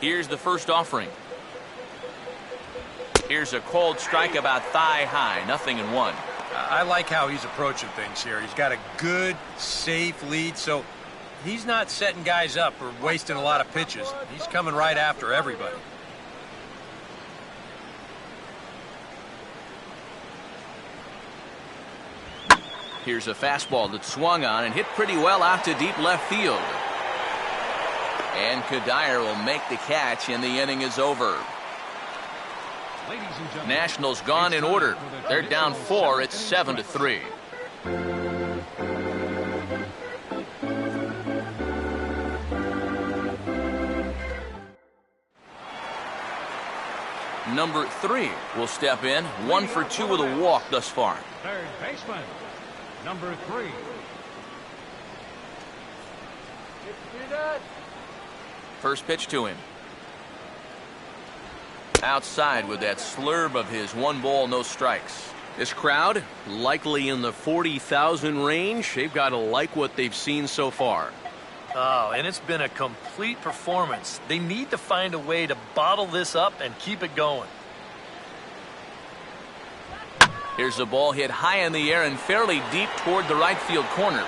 Here's the first offering. Here's a cold strike about thigh high, 0-1. I like how he's approaching things here. He's got a good, safe lead, so he's not setting guys up or wasting a lot of pitches. He's coming right after everybody. Here's a fastball that swung on and hit pretty well out to deep left field. And Kadire will make the catch, and the inning is over. Nationals gone in order. They're down 4. It's 7-3. Number 3 will step in. 1 for 2 with a walk thus far. Third baseman, number 3. First pitch to him. Outside with that slurve of his, 1 ball, no strikes. This crowd, likely in the 40,000 range. They've got to like what they've seen so far. Oh, and it's been a complete performance. They need to find a way to bottle this up and keep it going. Here's a ball hit high in the air and fairly deep toward the right field corner.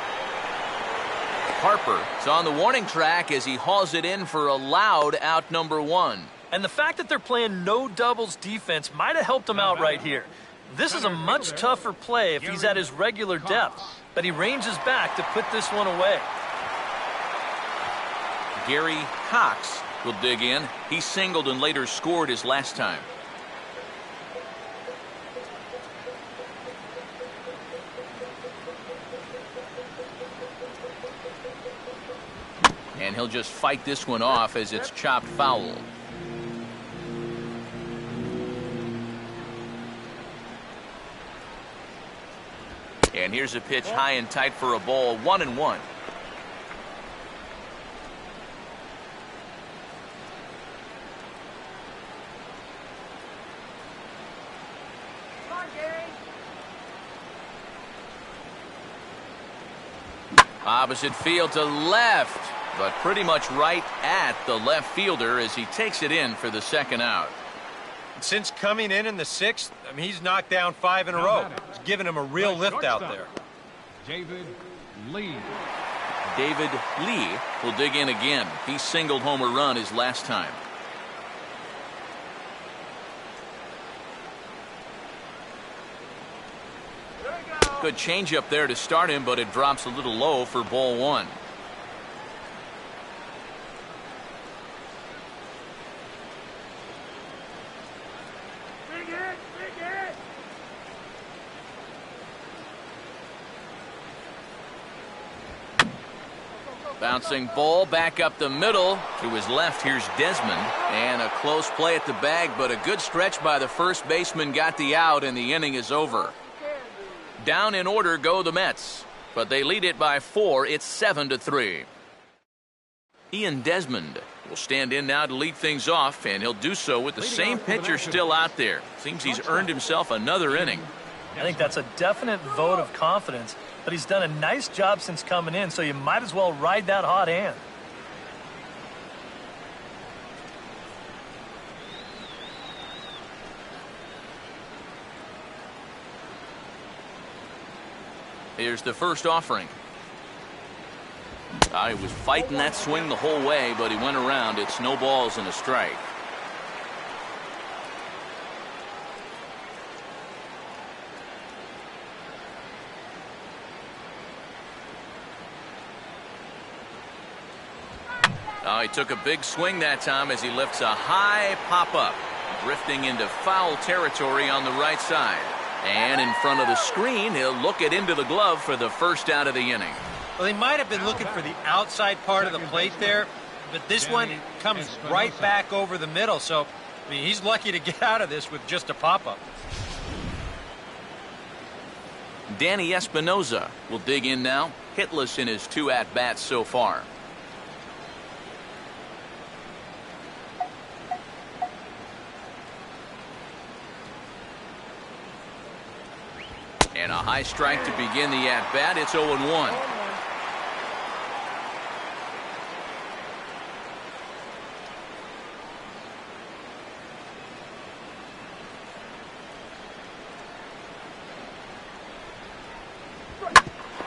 Harper is on the warning track as he hauls it in for a loud out, number 1. And the fact that they're playing no doubles defense might have helped him out right here. This is a much tougher play if he's at his regular depth, but he ranges back to put this one away. Gary Cox will dig in. He singled and later scored his last time. And he'll just fight this one off as it's chopped foul. And here's a pitch high and tight for a ball, 1-1. Opposite field to left, but pretty much right at the left fielder as he takes it in for the second out. Since coming in the 6th, I mean, he's knocked down 5 in a row. It's given him a real lift out there. David Lee. David Lee will dig in again. He singled home a run his last time. Good changeup there to start him, but it drops a little low for ball 1. Bouncing ball back up the middle. To his left, here's Desmond. And a close play at the bag, but a good stretch by the first baseman got the out, and the inning is over. Down in order go the Mets, but they lead it by 4. It's 7-3. Ian Desmond will stand in now to lead things off, and he'll do so with the same pitcher still out there. Seems he's earned himself another inning. I think that's a definite vote of confidence, but he's done a nice job since coming in, so you might as well ride that hot hand. Here's the first offering. He was fighting that swing the whole way, but he went around. It's no balls and a strike. He took a big swing that time as he lifts a high pop-up, drifting into foul territory on the right side. And in front of the screen, he'll look it into the glove for the first out of the inning. Well, they might have been looking for the outside part of the plate there, but this one comes right back over the middle. So, I mean, he's lucky to get out of this with just a pop-up. Danny Espinoza will dig in now, hitless in his 2 at-bats so far. And a high strike to begin the at-bat. It's 0-1.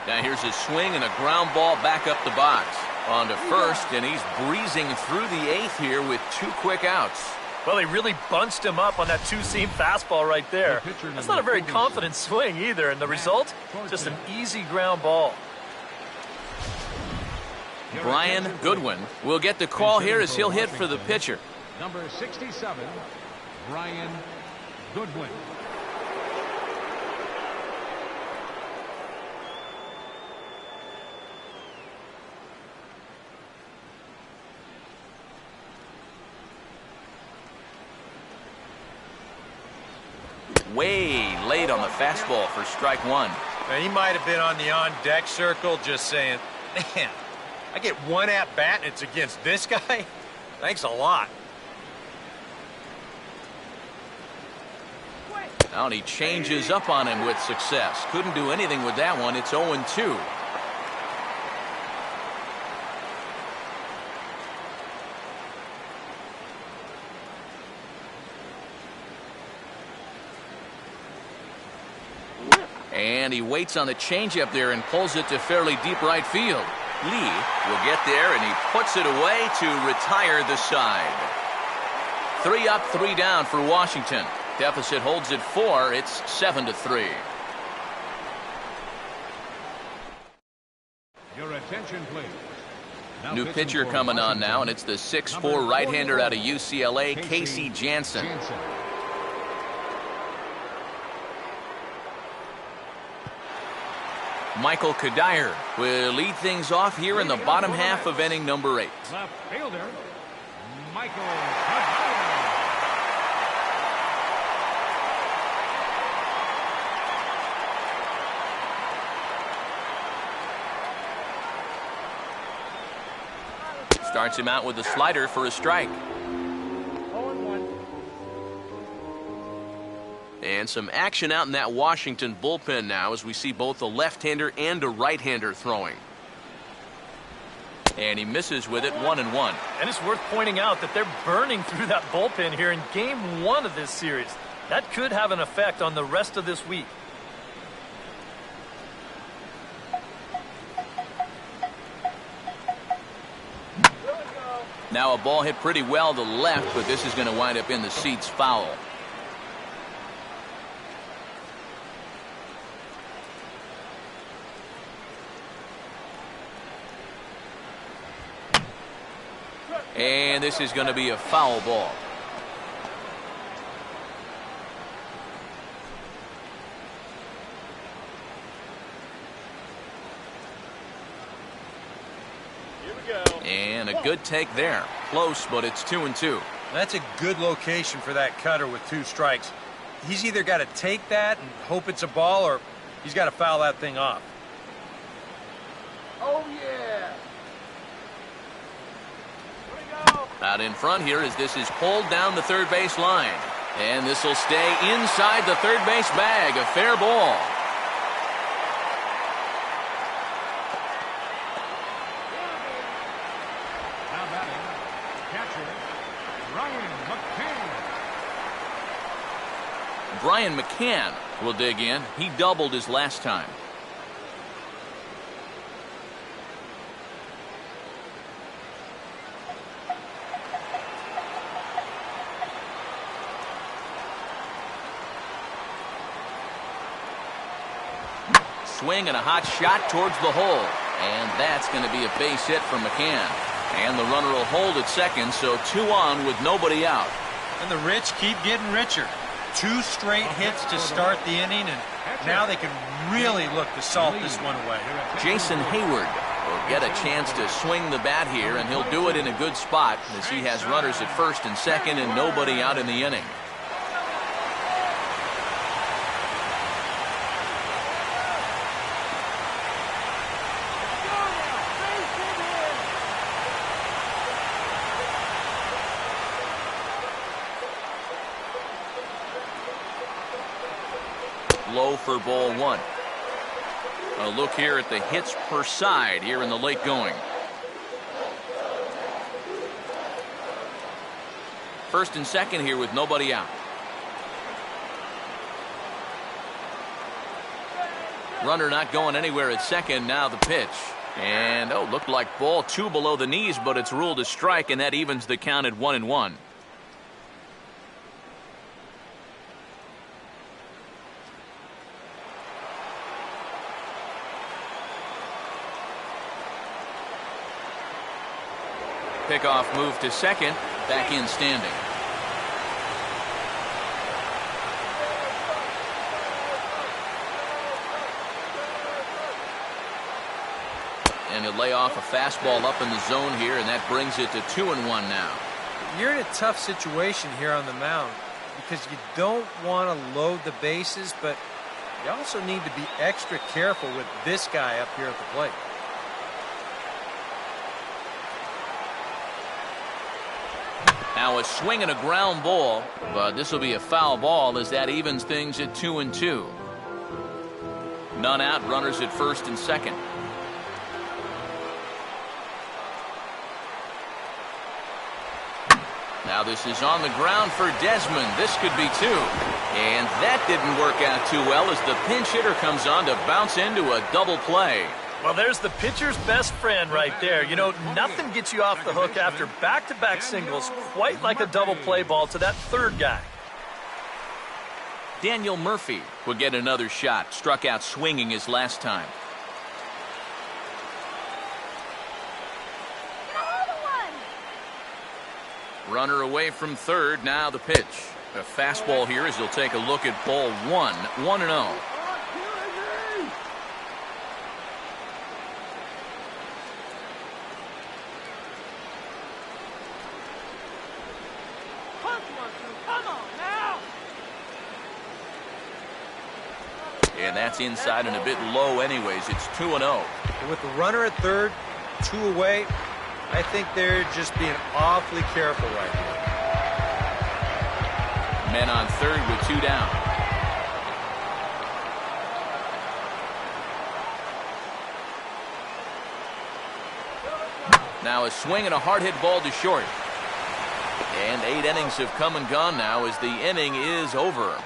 Now here's a swing and a ground ball back up the box. On to first, and he's breezing through the 8th here with 2 quick outs. Well, he really bunched him up on that two-seam fastball right there. That's not a very confident swing either, and the result, just an easy ground ball. Brian Goodwin will get the call here as he'll hit for the pitcher. Number 67, Brian Goodwin. Way late on the fastball for strike 1. Now, he might have been on the on-deck circle just saying, man, I get 1 at-bat and it's against this guy? Thanks a lot. Now he changes up on him with success. Couldn't do anything with that one. It's 0-2. And he waits on the changeup there and pulls it to fairly deep right field. Lee will get there, and he puts it away to retire the side. 3 up, 3 down for Washington. Deficit holds at 4. It's 7-3. Your attention, please. Now New pitcher coming on now, and it's the 6'4" right-hander out of UCLA, Casey Janssen. Michael Kadire will lead things off here in the bottom half of inning number 8. Left fielder, Michael Kadire. Starts him out with a slider for a strike. And some action out in that Washington bullpen now as we see both a left-hander and a right-hander throwing. And he misses with it, 1-1. And it's worth pointing out that they're burning through that bullpen here in game 1 of this series. That could have an effect on the rest of this week. Now a ball hit pretty well to left, but this is going to wind up in the seats foul. And this is going to be a foul ball. And a good take there. Close, but it's 2-2. That's a good location for that cutter with 2 strikes. He's either got to take that and hope it's a ball, or he's got to foul that thing off. Oh, yeah. Out in front here as this is pulled down the third base line. And this will stay inside the third base bag. A fair ball. Now batting, catcher, Brian McCann. Brian McCann will dig in. He doubled his last time. Swing and a hot shot towards the hole. And that's going to be a base hit from McCann. And the runner will hold at second, so 2 on with nobody out. And the rich keep getting richer. 2 straight hits to start the inning, and now they can really look to salt this one away. Jason Hayward will get a chance to swing the bat here, and he'll do it in a good spot as he has runners at first and second and nobody out in the inning. Low for ball 1. A look here at the hits per side here in the late going. First and second here with nobody out. Runner not going anywhere at second. Now the pitch. And looked like ball 2 below the knees, but it's ruled a strike, and that evens the count at 1-1. Pickoff move to second, back in standing. And he'll lay off a fastball up in the zone here, and that brings it to 2-1 now. You're in a tough situation here on the mound because you don't want to load the bases, but you also need to be extra careful with this guy up here at the plate. Now a swing and a ground ball, but this will be a foul ball as that evens things at 2-2. None out, runners at first and second. Now this is on the ground for Desmond. This could be 2. And that didn't work out too well as the pinch hitter comes on to bounce into a double play. Well, there's the pitcher's best friend right there. You know, nothing gets you off the hook after back-to-back singles quite like a double play ball to that third guy. Daniel Murphy would get another shot. Struck out swinging his last time. Runner away from third. Now the pitch. A fastball here as he'll take a look at ball 1. 1-0. And that's inside and a bit low anyways. It's 2-0. With the runner at third, 2 away, I think they're just being awfully careful right here. Men on third with 2 down. Now a swing and a hard hit ball to short. And 8 innings have come and gone now as the inning is over.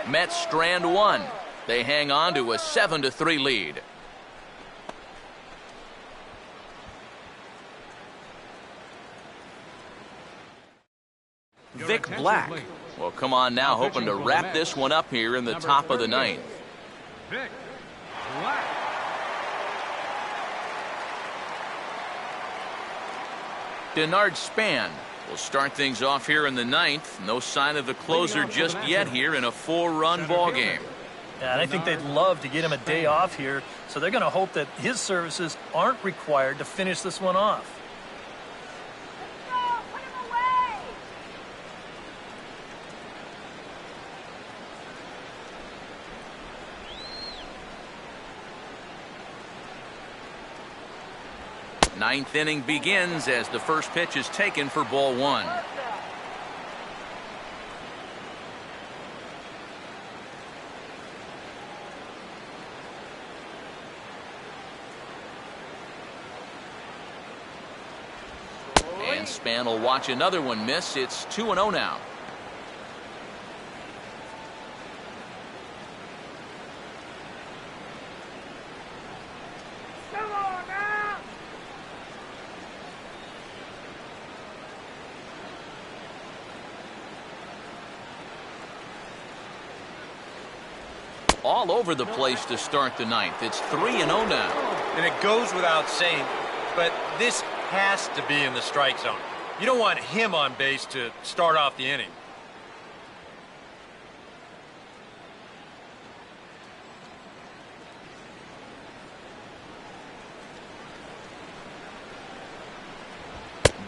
Mets strand 1. They hang on to a 7-3 lead. Vic Black. Well, come on now, hoping to wrap this one up here in the top of the 9th. Vic Black. Denard Span will start things off here in the 9th. No sign of the closer just yet here in a 4-run ball game. Yeah, and I think they'd love to get him a day off here, so they're going to hope that his services aren't required to finish this one off. Let's go! Put him away! Ninth inning begins as the first pitch is taken for ball one. And Span will watch another one miss. It's 2-0 now. Come on now! All over the place to start the ninth. It's 3-0 now. And it goes without saying, but this has to be in the strike zone. You don't want him on base to start off the inning.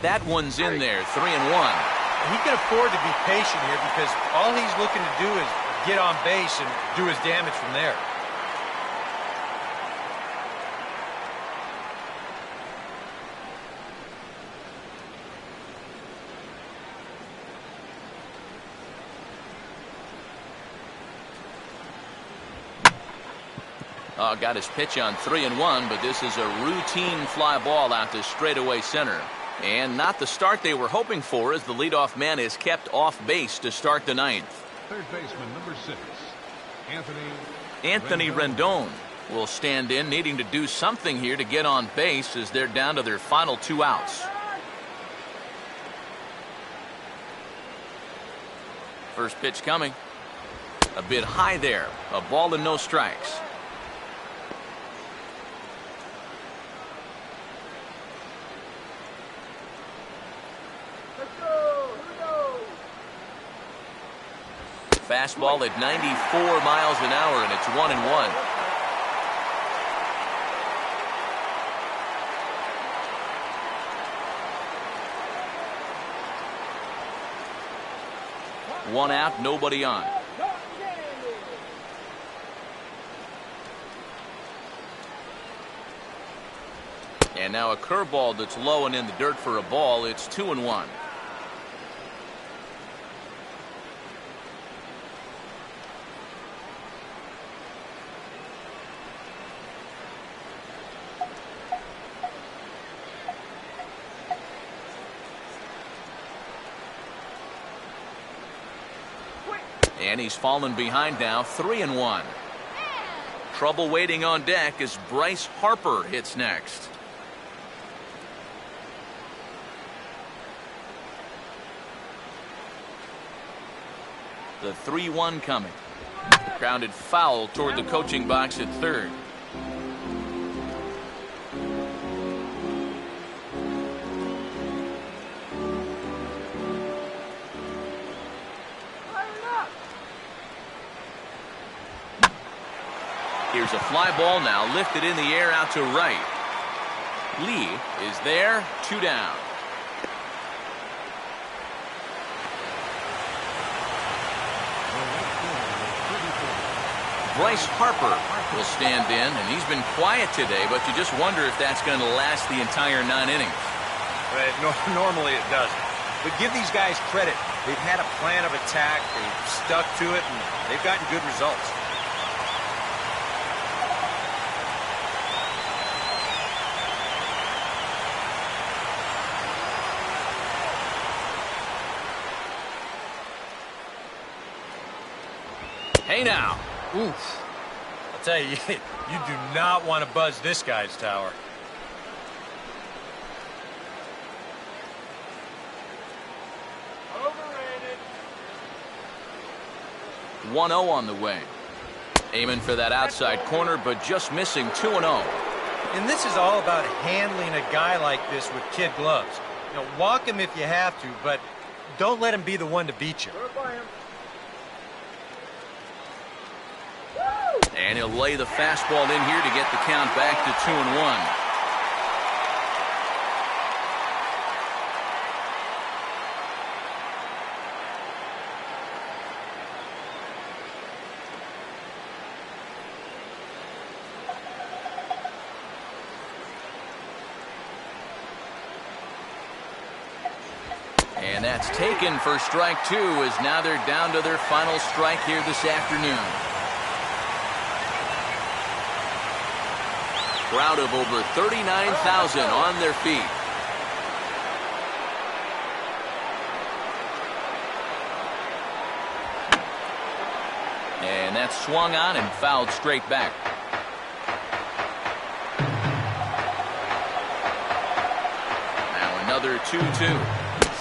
That one's in there, 3-1. He can afford to be patient here because all he's looking to do is get on base and do his damage from there. Got his pitch on 3-1, but this is a routine fly ball out to straightaway center. And not the start they were hoping for, as the leadoff man is kept off base to start the ninth. Third baseman, number 6, Anthony Rendon will stand in, needing to do something here to get on base as they're down to their final 2 outs. First pitch coming. A bit high there. A ball and no strikes. Fastball at 94 miles an hour, and it's 1-1. One out, nobody on. And now a curveball that's low and in the dirt for a ball. It's 2-1. And he's fallen behind now, 3-1. Trouble waiting on deck as Bryce Harper hits next. The 3-1 coming. Grounded foul toward the coaching box at third. Here's a fly ball now, lifted in the air out to right. Lee is there, 2 down. Bryce Harper will stand in, and he's been quiet today, but you just wonder if that's going to last the entire 9 innings. Right, normally it doesn't. But give these guys credit. They've had a plan of attack, they've stuck to it, and they've gotten good results. Hey now. Oof. I'll tell you, you do not want to buzz this guy's tower. Overrated. 1-0 on the way. Aiming for that outside corner, but just missing 2-0. And this is all about handling a guy like this with kid gloves. You know, walk him if you have to, but don't let him be the one to beat you. Go by him. Woo! And he'll lay the fastball in here to get the count back to 2-1. And that's taken for strike 2, as now they're down to their final strike here this afternoon. Crowd of over 39,000 on their feet. And that's swung on and fouled straight back. Now another 2-2.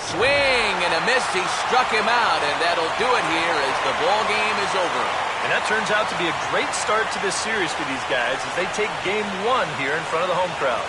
Swing and a miss. He struck him out, and that'll do it here as the ball game is over. And that turns out to be a great start to this series for these guys as they take game 1 here in front of the home crowd.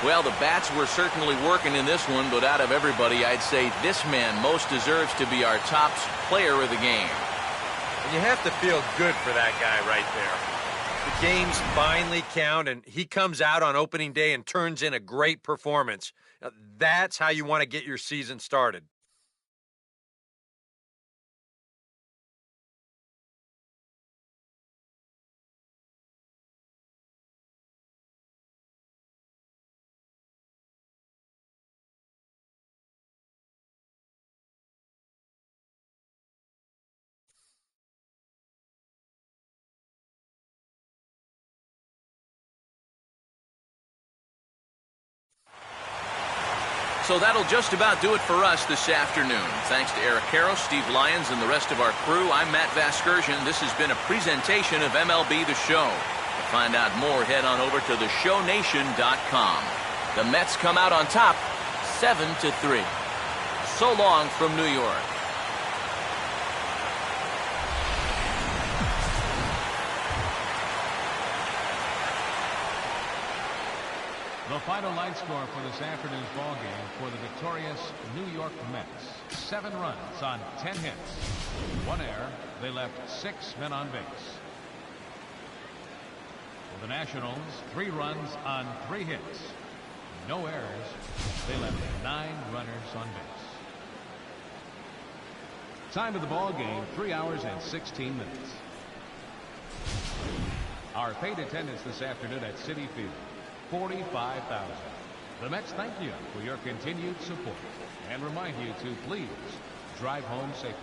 Well, the bats were certainly working in this one, but out of everybody, I'd say this man most deserves to be our top player of the game. And you have to feel good for that guy right there. The games finally count, and he comes out on opening day and turns in a great performance. Now, that's how you want to get your season started. So that'll just about do it for us this afternoon. Thanks to Eric Karros, Steve Lyons, and the rest of our crew, I'm Matt Vasgersian. This has been a presentation of MLB The Show. To find out more, head on over to theshownation.com. The Mets come out on top, 7-3. So long from New York. The final line score for this afternoon's ball game for the victorious New York Mets. 7 runs on 10 hits. 1 error. They left 6 men on base. For the Nationals, 3 runs on 3 hits. No errors. They left 9 runners on base. Time of the ball game, 3 hours and 16 minutes. Our paid attendance this afternoon at Citi Field, 45,000. The Mets thank you for your continued support and remind you to please drive home safely.